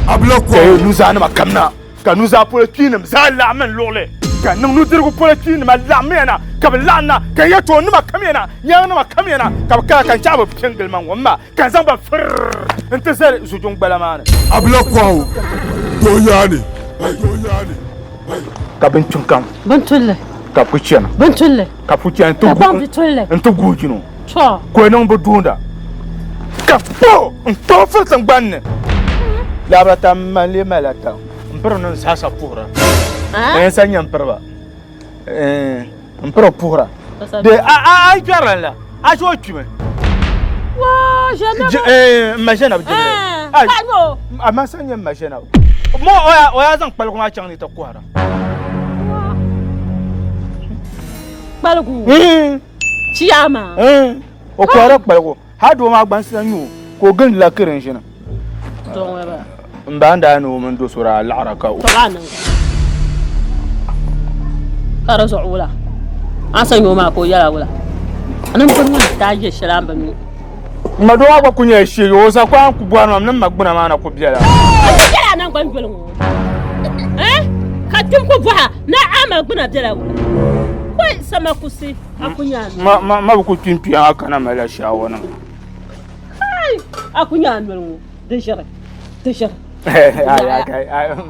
أبلكوا نوزانا ما كمنا كان نوزا بولتين مزال لا من لولي كان ندرك بولتين ما لا مينا كبلنا كان يتو نما كمينا يا نما كمينا كان شعب بكنجل من وما كان زنب فر انت زر زوجون بلا مان أبلكوا دوياني كابنتون كام بنتله كابوتشينا بنتله كابوتشينا انتو غوجينو شو كوينون بدوندا كابو انتو فتن بان لا بتم لي ملتا مبرنا نساسا بورا سانيا مبربا مبرو بورا de ai garala a jo twime wa jana majana bje ai kano amasanya majana mo oya zan kpal kuma chan ni ta kwara balgu chiyama o kwara kpalgo ha do ma gban sanyu ko gan la kirin shi na don waba mbanda no mun do sura al-araka طبعا كارزو ولا أصلا يوم أكو يلا ولا أنا ممكن تاجي الشلام بمي ما دوا أكو كنيا شيء وسا كان كبار ما نمك ما أنا كبيرة يلا أنا كان بلو كاتم كبوها نعم بنا بلا كوي سما كوسي أكو نيان ما بكون تيمبي أنا كنا ملا شاونا أكو نيان بلو دشرة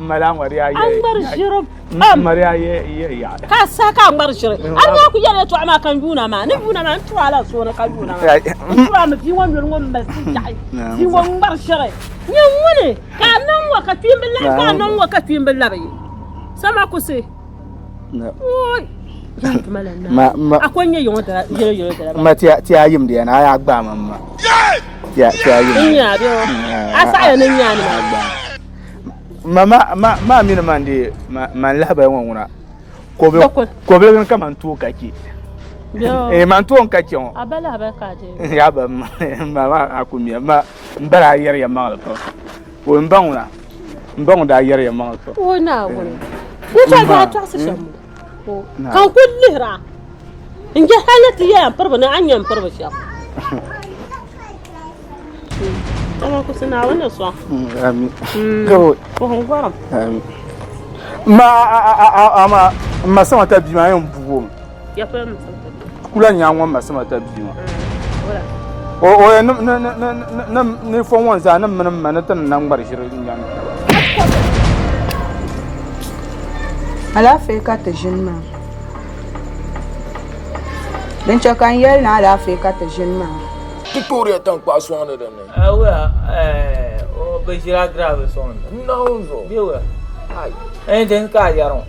ملام وريا أمبر شرب مريا يا كاسا كأمبر شرب أنا أكو يلا تو عما كان بونا ما نبونا ما نتو على صونا كان بونا ما نتو في وان بس في وان أمبر شرب نيواني كان نوم وكتيم بالله كان نوم وكتيم بالله بي سما كوسي ما أكون يوم ما تيايم دي أنا أقبع ماما تيايم يا بيو أسأل نياني ما مين ماندي ما لهبة وانا كوبل من كمان تو كاكي man tuon ka kion abala ba ka je ya ba ma akumia ma mbara yer ya ma ko wo mbanguna mbang da yer ya ma ko wo na wo ni ta ga ta su shamu kan kullira in ga halati ya farba na anyan farba shi ana ku suna wannan so amin ko hongwaram amin ma sama ta bi ma yan buwo ya fa mu kula nyangwa masama ta biwa o na ne fo won za na man tan nan bar shirin yan Ala fait quatre jeunes man. Ben chakan yel na ala fait quatre jeunes man. Tu pourrais t'en pas soigner de nous. Ah ouais, oh, ben j'ai la grave son. Non, zo. Bien ouais. Aïe. Un d'un cas yaron.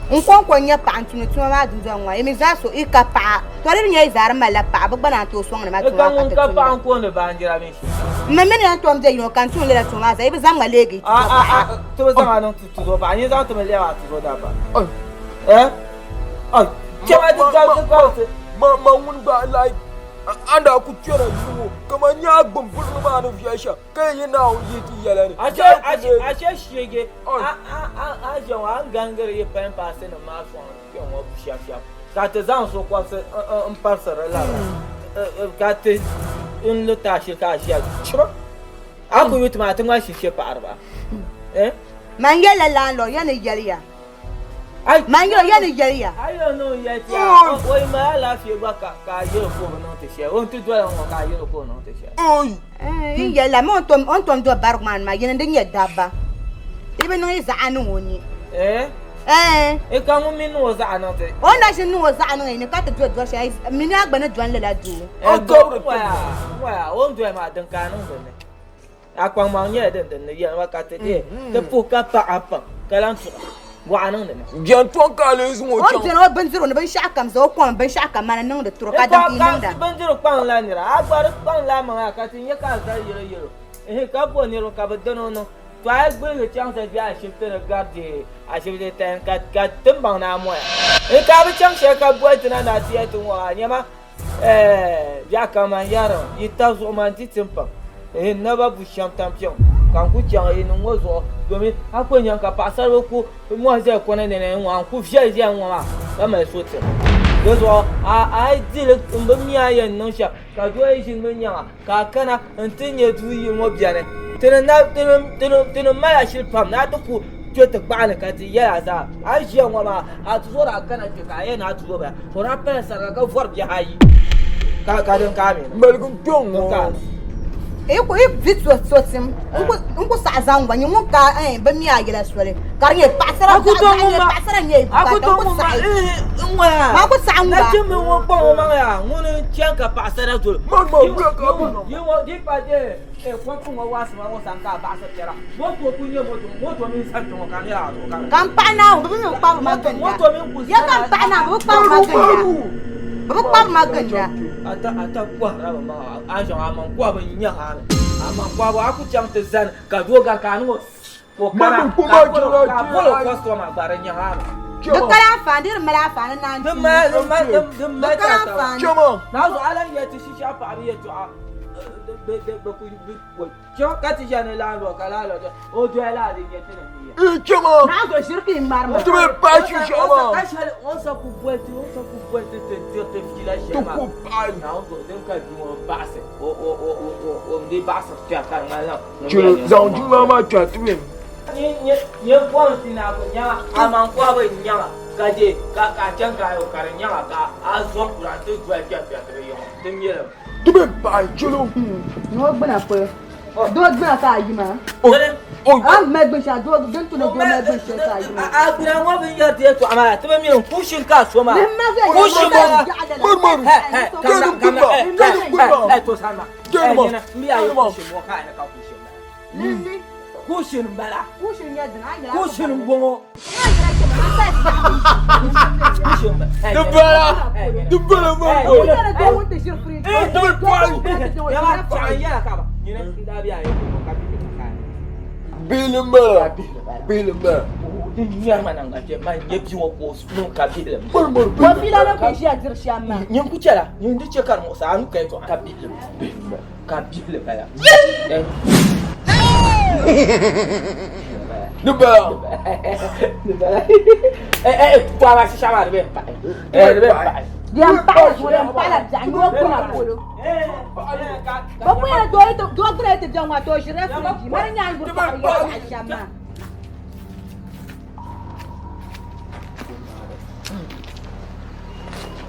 On comprend nya pa antunu tuma ma du zan wa. Emi za so ikapa. To le nya izar mala pa ba bana to so na ma to. Ka mun ka pa an ko ne ba anjira min shi. Men ya to amje yo kan tun le to ma za ibi zam ga legi. To zama non tu do ba ni za to me le wa tu da ba. Eh? Ai. Chama di ga Ma mun ba like anda ku tira yuwo kama nya gbon bulu ma no fiasha kai yana yi ti yala ni ashe shege a jawa gangare ye pen passe na ma so ke mo fiasha ka te zan so kwa se un parsera la ka te un le tashi ka shi chro a ku yut ma tun shi she parba mangela landlord yana yaliya mangelo yana yaliya I don't know yet ya o ma la fi gba ka yero ko no te she o tu do won ka yero ko no te she yala mo on tom do barkman ma yana din yadda ba ibe no isa anu woni e ka mu min no za anu te on da shin no za anu ne ka ta do shi min agba na duan lela du wa on do ma dan ka no ne akwa ma nye den ne ya wa ka te te pu ka pa apa kalan su وعنون جانتون كاليز مو جان جان بنزرو نبن شاكم زو كون بن شاكم ما نون د تروكا دم يندا بنزرو كون لا نرا اغبار كون لا ما كاتين يكا زا يرو كابو نيرو كابدنو نو تواي بن تشان زا بيا شفتر غاردي اشفتر تن كات تمبان نا مو كابو تشان شكا بوتنا نا تيتو وا نيما بيا كما يارو يتازو مانتي تمبان نبا بو champion kan ku jang e no zo domin akwai yanka pasar ku mu zai kona ne ne wan ku fiye zai wan ma mai so te zo ai dile mba miya yan no sha ka do yi shin mun yan ka kana antinye du yi mo biane tena ma ya shil pam na to ku to ta ba ne ka ti ya za ai shi yan ma a tu zo ra kana ke ka yana tu zo ba to ra pa sa ka for bi hayi ka don ka me malgun pyong ka ko vit so sim unko sa zan wani mun ka ba mi agila sole karye pasara pasara nye aku to mo ma nwa ma ko sa nwa na jeme wo pa wo ma ya ngone chianka pasara to yo di pa de ko ku mo was ma wo san ka ba sa tera moto ku nye moto mi san to ka ya kampana bo mi pa ma ganya moto mi ku ya kampana bo pa ma ganya bo pa ma ganya ata kwa raba ma anjo amon kwa ba nya ha amon kwa ba aku chang te zan ka do ga kanu ko kara ka bolo customer bare nya ha de kala fandir mala fan na de ma kala fan chomo na zo ala ya ti shisha pa abi ya to a be ku jo ka ti jane la ro kala lo o do ala de ya tene chomo na zo shirki marma tu me pas chomo on sa ku boite te fila chama tu pai na do dem ka di mo base o de base ta ka ngala tu zan du mama tu tu ni kwon tina ko nya aman kwa ba nya ka je ka chan ka yo kar nya ka azo kura te gwa ja pya te yo dem ye tu me pai chulo no gbana ko do gbana ka yima me gbin sha do den tu no do me gbin sha ka yima gbina mo bi ya te to ama te me kushin ka so ma kushin ba to sama mi ayo kushin mo ka ka kushin ba kushin bala kushin ya dana ya kushin bongo du bala mo do wonte shirfri ya ma ta ya ka ba ni ne da biya ya ko ka bilimba ni ya mana ngaje ma ye bi wo ko no ka bilim wa fila na ko shi azir shi amma ni ku cela ni ndi ce kar mo sa anu kai to ka bilim bala Nubala. Kwa ba si chama de pa. Dia pa, dia pa janyo ko na polo. Ba mo ya do grete de uma to jire fuji. Mara nya ngur pa ya chama.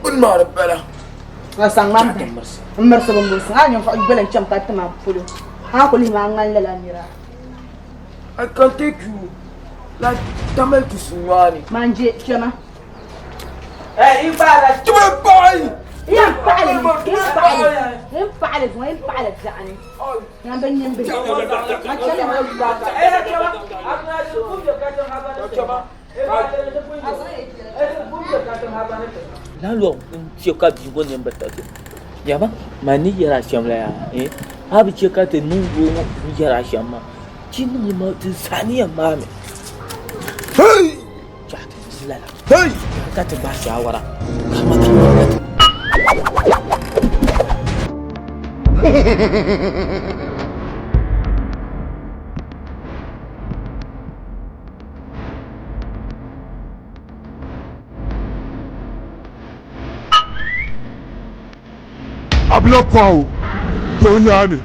Unmar bala. Ngasang mam. Mersa bambus. Anyo fa ibelen cham ka tama polo. Ha ko li mangal la mira. I can take you. La tamel tu suwani. Manje, chama. Ibara. Tu me parles. Impale zani. Nyambe nyambe. Lalu cakap juga yang betul. Ya bang, mana jarak siam lah ya? Habis cakap tu nunggu jarak siam mah. Cina lima tu sani yang mana? Hey! Jatuh sila. Hey! Kata bahasa awara. Kamu. Abla pau. Tonyani.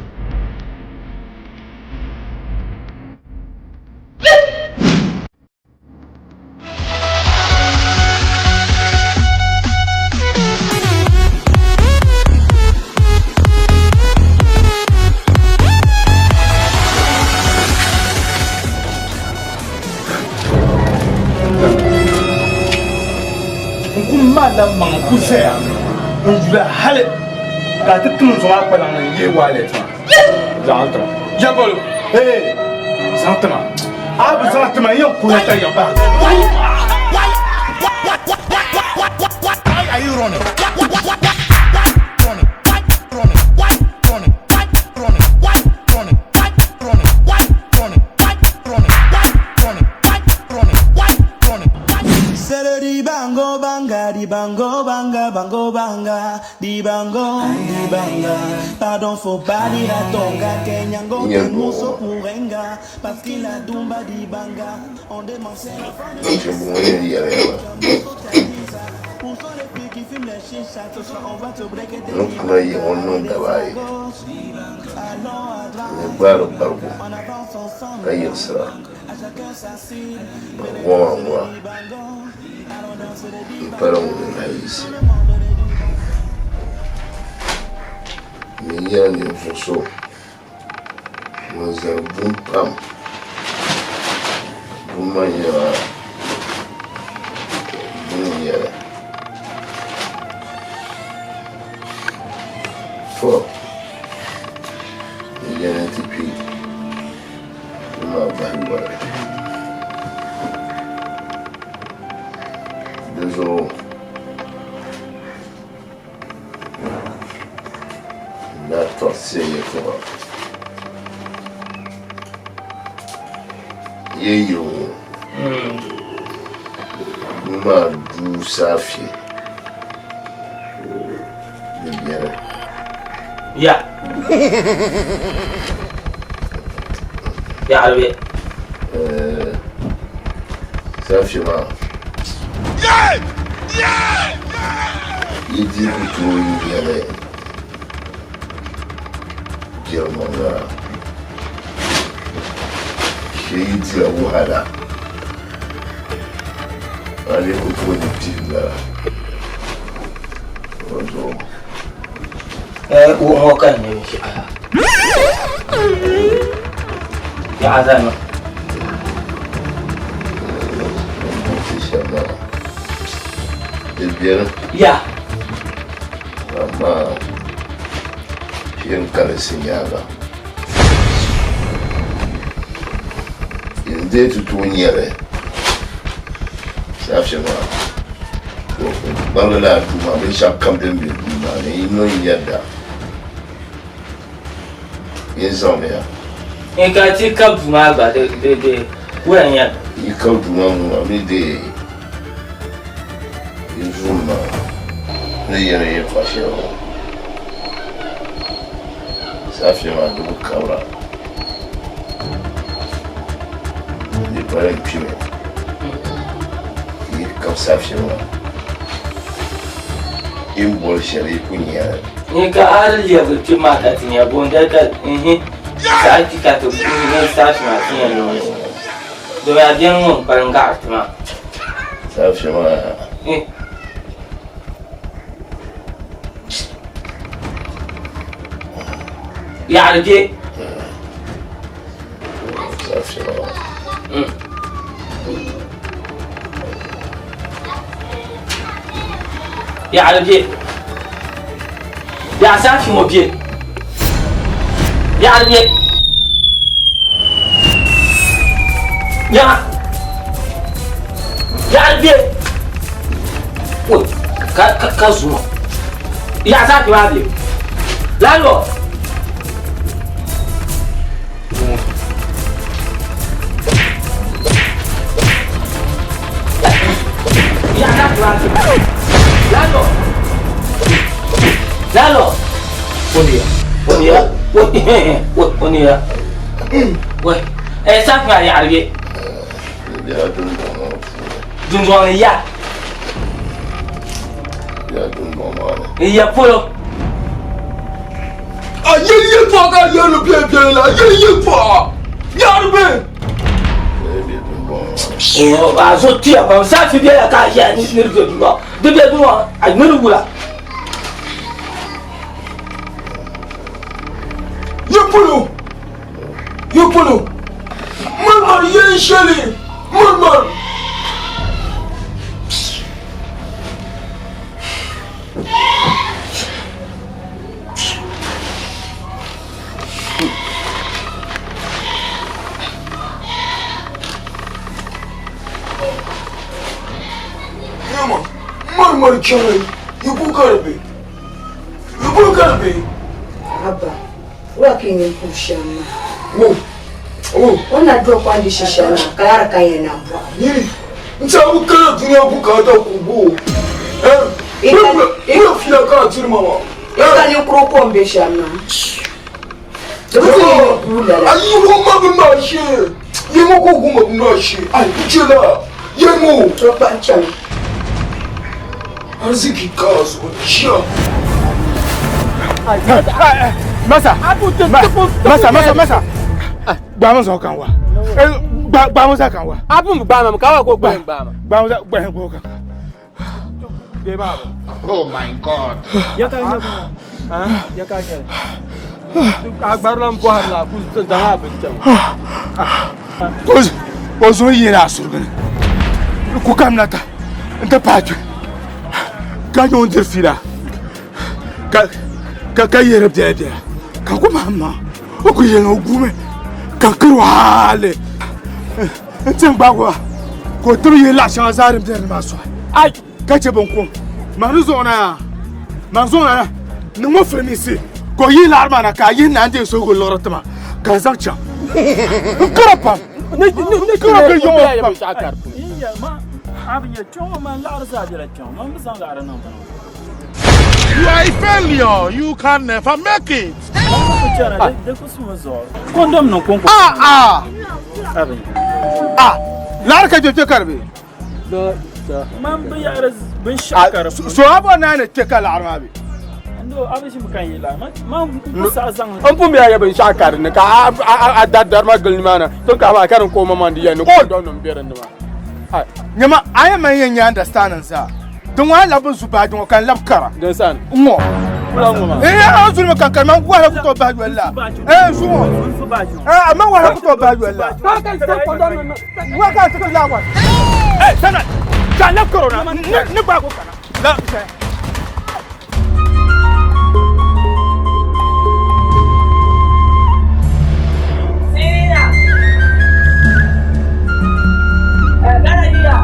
Mana mangku saya, juga hal kata tu semua apa yang ye wallet mah, jangan tu, jangan bolu, hey, sangat mah, apa sangat mah yang kuat yang apa? Why are you running? Bango banga, bango banga, di bango, di banga. Pardon faut pas dire à ton gars Kenyango que muso purenga, parce qu'il a dumba di banga. On demande c'est la fin de pour les filles qui fument les chichas, ce soir on va te breaker des allons à droite, on avance ensemble, à chacun sa cible, para un análisis. Minha nem função, mas é bom pam, bom manhã, bom dia, for, minha nem tipi, uma barriga. Désolé. La tortilla est quoi? Yo. Ma douce affaire. Bien. Ya. Ya Arbi. Ça fait mal. Il dit que tout il y avait Germana. Il dit la Wuhala. Allez au productif là. Bonjour. Où on va ya Azan. Bien. Ya. Mama. Yang kala sinyala. Inde tutunyere. Safshema. Bangala tuma bisha kambembe tuma ne ino yada. Yenzomya. Engati kabuma ba de wanya. Ikabuma mu amide. Zuma, nem é fácil. Sabe do cabra. Depois que pime. E como sabe embolsar e punhar. Nika arja buti maka tinya bonda ka saati ka to ni saati ma tinya no. Do ya den mon paranga atma. Sabe يعني Ya alje. Ya sa ki mo bien. Ya alje. Ya. Ya alje. Oi, ka zuma. Ya sa ki ba bien. Lalo. Ya sa ki ba bien. Lalo. Lalo. Onia. Onia. Woi. Sa ki ya alje. Ya dundong. Dundong ya. Ya dundong mana. Ya polo. Ye fa ka ye le bien là. Ye fa. Ya le bien. Oh, bah je tire comme ça, tu viens à la carrière, ni le de moi. De bien de moi, à nous voilà. Ye polo. Maman ye chérie. Maman. Maman chérie, you go carbe. Abba, wakini kushama. On a droit kwa ndishishana, kayara kayena bwa. Nini? Nsabu kala dunia bukata kubo. Ika fila kala tiri mama. Ika ni kroko mbeshana. Ayi wo mabunashi. Yemo ko mabunashi. Ay kuchela. Yemo. Tropa chana. Arziki kazo chia. Masa. Masa. Gbàmọ́ sọ kan wa. Gbàmọ́ sọ kan wa. Abu mbama mkawa ko gbe mbama. Gbàmọ́ sọ kan. Oh my God. Yaka. Agbarlam ko harla ku danga bintam. Ko zo yira surgan. Ku kamnata. Nta paju. Ka yon dirfira. Ka yere bdede. Ka ku mama. Ku yeno gume. Kankruale. Nteng bagwa. Ko triye la chanzarim der maso. Ai, kache bonko. Manuzona. Ni mo femisi. Ko yi larma na ka yi nande so go lorotma. Ka zakcha. Krapa. Ne krapa yo pa shakar. Iya ma abiye choma man la sa jira choma. Man san la na. You are a failure. You can never make it. Condom non conco. Lar ka je karbe. Man bi yaras bin shakar. So abona ne te kala armabi. Ando abishi mukan yi la. Man sa zan. An fu ya bin shakar ne ka adadar magal ni mana. To ka ba karin ko mama ndiya ne ko don non beren ni ma. Nyama ayama yen understand sa. Don wa labun su ba don kan labkara. Dan san. Mo. Azul me kankan man wa ko to ba wala. Sumo. Man wa ko to ba wala. Ka se ko don wa ka se la wa. Sana. Ka la corona. Ne ba ko kana. La. Sina. Galaria.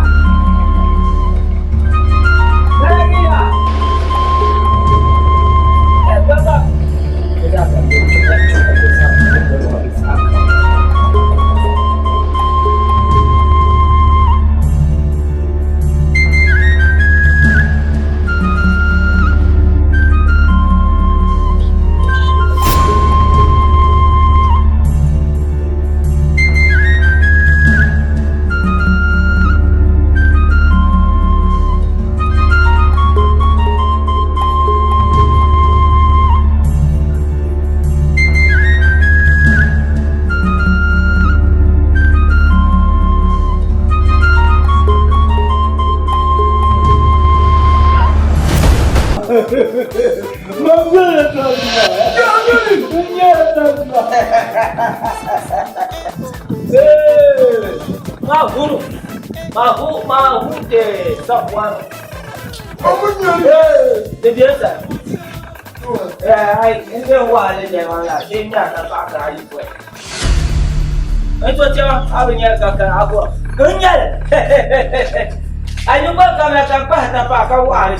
The dear I didn't want to get on that. They got a back. I thought you were having a caca. Good yet. I know what I'm at a pack of water.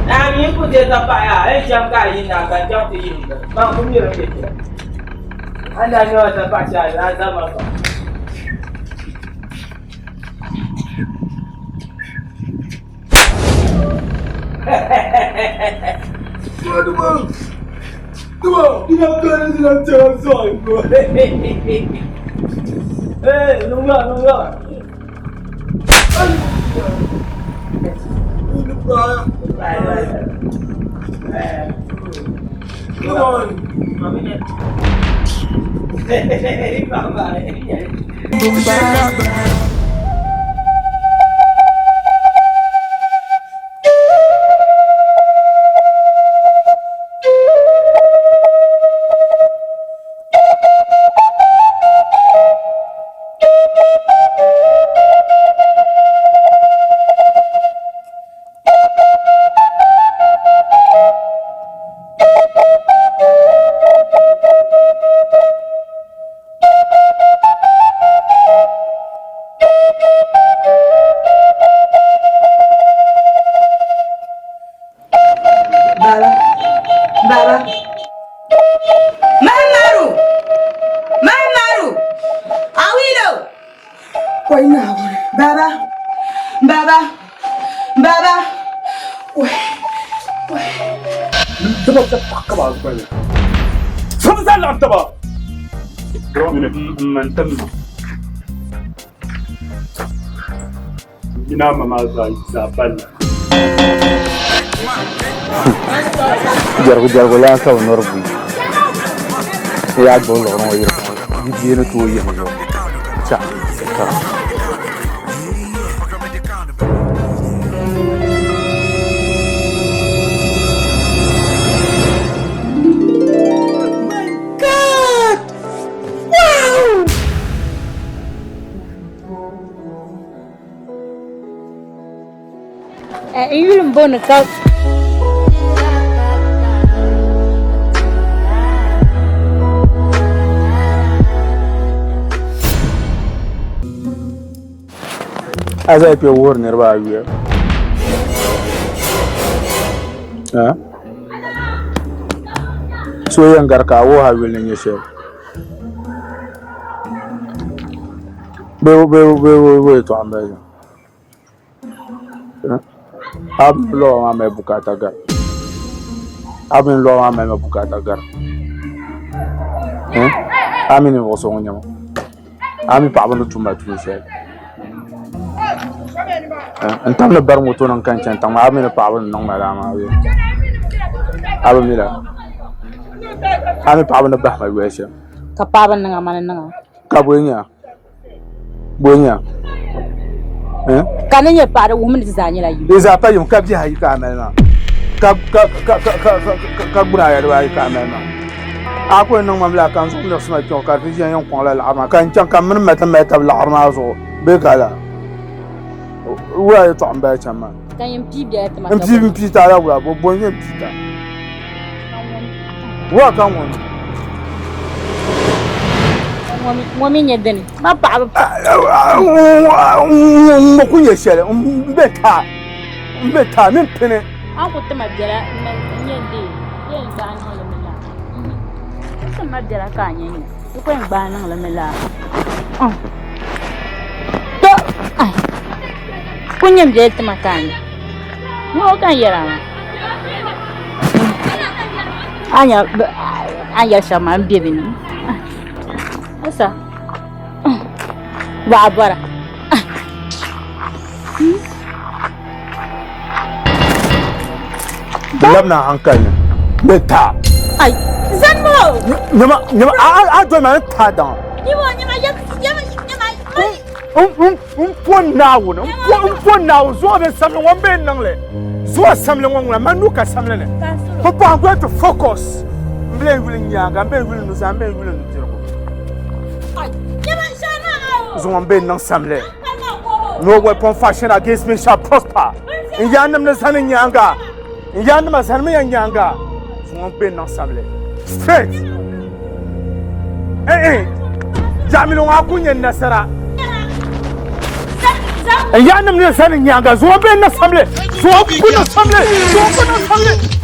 And you put it up by I jump guy in and jump to you. And I know the patch I never. Come on, you have done it in a time, bro. Hey, no. Come on. Ina mama zabal. Jargo la ka norbu. Ya go lo no yiro. Yiri no to yiro. Cha. Even born a cow. As I pay war nearby you. So young Garka, I will in your share. Wait to amazing. I've been low on my Bukatagar. I've been low on my Bukatagar. I'm in also on you. I'm probably too much to say. And tell the Bermuton and Kanchan, I'm in a power no madame. I will meet her. I'm a power in the back my way. Kapaban and a man. Kabunya. Bunya. Can you part a woman design like you? Is a pay you capture how you can now. Kabuna, I can. I couldn't know my black and some of my talk at this young Pala. Can you come and met a metal armas or big color? Where are you talking about, man? Can you peep there? I'm giving Peter over, but boy, Peter. What come on? Woman, you didn't. My papa. Mokuya shell, better, penny. I'll put them at Della and Yendi. Yes, I know the Milla. It's a Madella Canyon. You can't buy on the Milla. Oh, when you get to my kind. No, can you? I shall my baby. Yes, sir. Barbara. Belabna uncle. Beta. Ay, Zanmo! I don't know how down. You want One now, so there's someone being nonly. So someone, Manuka Samlene. Papa, I'm going to focus. I'm willing young, I'm willing to Zambe willing to. So I'm being no Samle. No weapon fashioned against me shall prosper. In Yanam the San in Yanga. In Yanam Sanmi and Yanga. Won't be no family. Straight. Jamino Akunya Nasara. And Yanam the San in Yanga. Won't be no family. Won't be no family. Won't be no family.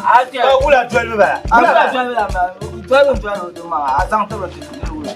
Ula 12 ba. Ula 12 la ma. 12 do ma. Azan to ti ula.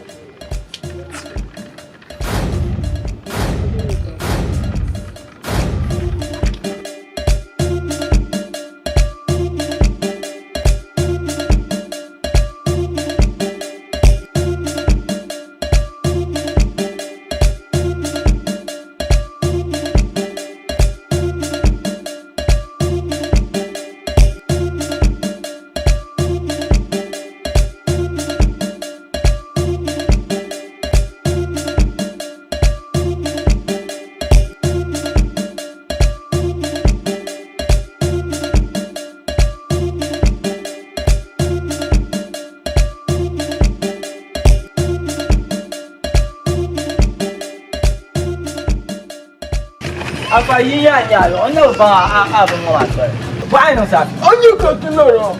Apa iya nya yo, ono ba a ba mo ba. Ba no sa. Onye ka tinoro.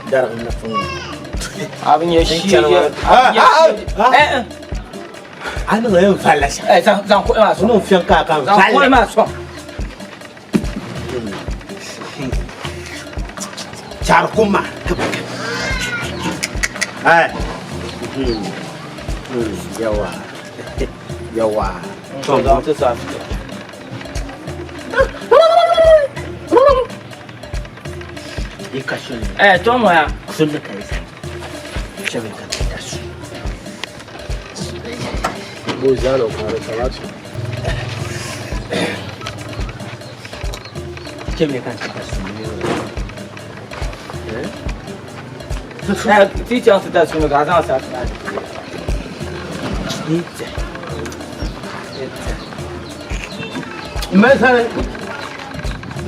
Darah na fun. Abin ya shi ya. Ana ga yin fallashi. Zan ko ma so. Sunan fiyan ka kan Zan ko ma so. Char kuma. Ai. Yawa. Yawa. To da ta sa. Ikashin. To mo ya. Sun da kai sai. Shebe ka ta su. Bo zalo kare salatu. Shebe ka ta su. Ti ti ta su no ga zan sa. Ite. Mesela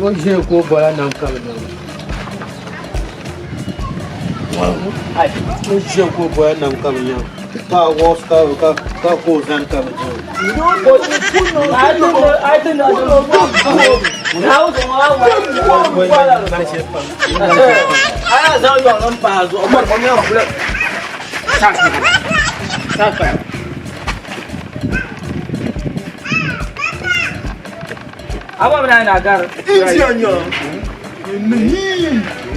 o şey ko bola nam kam do. Ai, o şey ko bola nam kam ya. Ka was ka ko zan kam do. I don't know. Now so I zan yo nan pa zo o mo me o bule. Sa. Apa benda nak agar? Isiannya.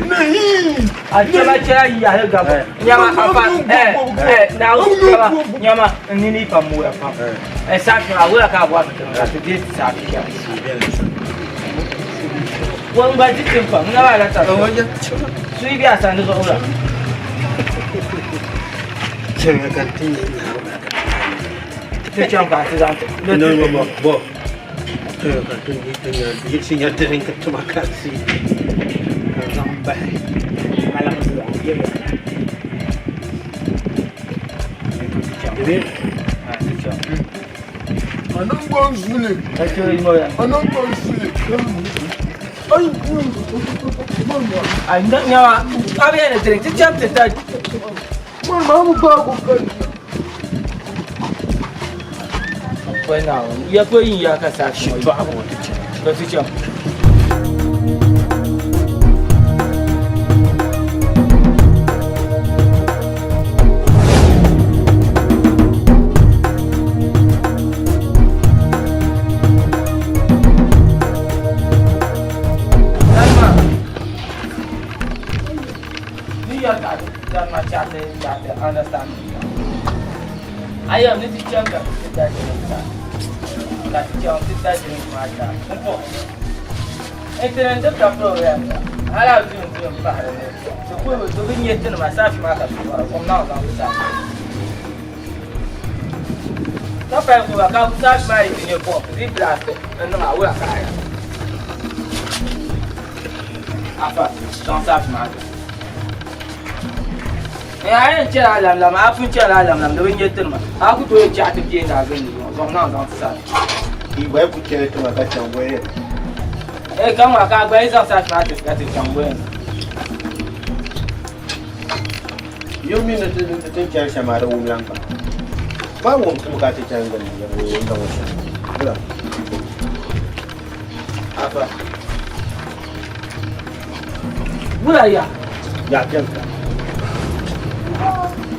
Nahi. Coba cari ya harga. Nyama apa? Now coba nyama ini pamu apa? Sakit awak kau buat dia sakit ya. Wan baji tempat, ngapa ada tak? Sui biasa ni soalnya. Jangan ganti ni. Kita jangan ganti. No, bo. Sinya dering terima kasih. Sampai malam dua. Jadi, Anong bang sulit? Anong bang sulit? Ay, nyawa. Abi ada dering. Sejam setaj. Mana bago kan? Now, ya ko yin ya ka sa shi to abu da su ce dan macam ya understand. Ayam ni dicam tak? Kasih jauh kita jadi macam. Itu nanti program. Alah tu faham. Tu ni itu masa macam komnas orang besar. Tapi aku bakal besar mari ni pop di belas. Enam awal kaya. Apa? Jangan macam. Ayah cerah lam, aku cerah lam, tapi ni itu mah. Aku tu cakap dia nak gini. Komnas orang besar. Ibu aku cakap tu macam cangwe. Kamu akan berisa sahaja kata cangwe. Yo mina tu cakap sama ada ulang pa. Bawa tu kata cangwe yang ulang macam. Betul. Apa? Mulai ya. Ya jangan.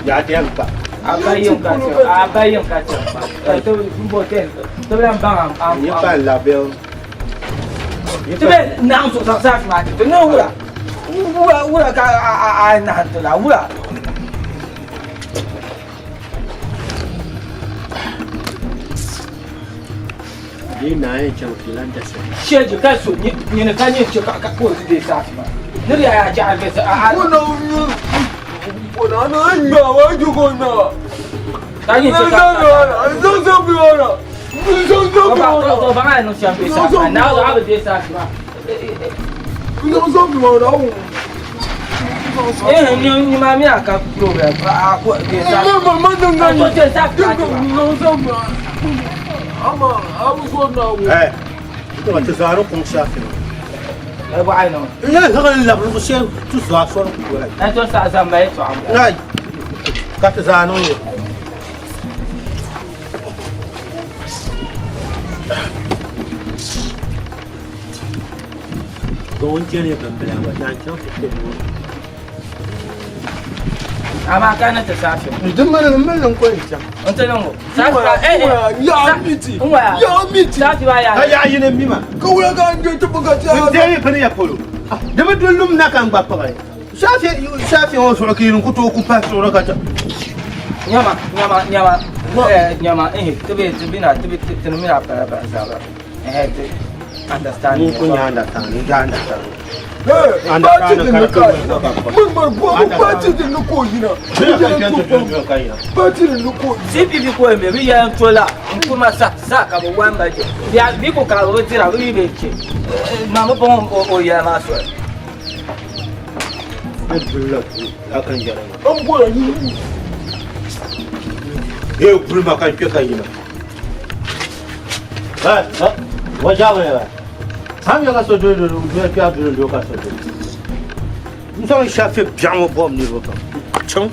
Ya jangan. Apa yang kacau? tôi bố tiền tôi làm bằng Những bạn là bèo. tôi biết nam số sáu sao mà tôi nói u là cái ai nản tôi là u là Đi này chẳng phải làm gì. xe chỉ cái số như là cái như chỉ các cô thì để sao mà nếu là ai trả về sao Nó nói nhỏ quá chú con nào. cái gì chỉ sao biểu rồi. tôi vẫn ai nó xem về sao mà nào là về để sao mà sao biểu đâu. nhưng mà mình là các program aku để sao mà đừng nghe tôi chơi sao nó sao biểu. Ama con nào. Itu macam Zaro Kongsa. Apa ai nó? Ya, kalau nak berlaku siapa tu Zaro kuat. Itu saya mai soal. Right. Kata Zaro ni. Kau je ni pembela macam tu. Ama kan itu saya. Itu mana kau ini? Untuk nunggu. Saya ya miti. Ya miti. Saya bayar. Ya ini mima. Kau yang kan kita bekerja. Jadi apa ni Apollo? Dapat dulu nak kan bapa kau. Saya orang suruh kirim kutu kupas suruh kata. Nyama. Nyama. Tu bina apa sahabat. Tu understand. Ni punya understand. Anda baca di nukai. Baca di nukai ni. Baca di nukai. Si pipi kau ni, biar yang cola. Aku masak kamu wan baca. Biar biku kalau bercerita lebih baca. Mama pun ya masuk. Betul. Akan jalan. Ambo ni. Belum makan cukai ni. Wajah mana? Ham yang kasut dulu, dia piak dulu kasut dulu. Misalnya chef piang bom ni, bapa. Cang.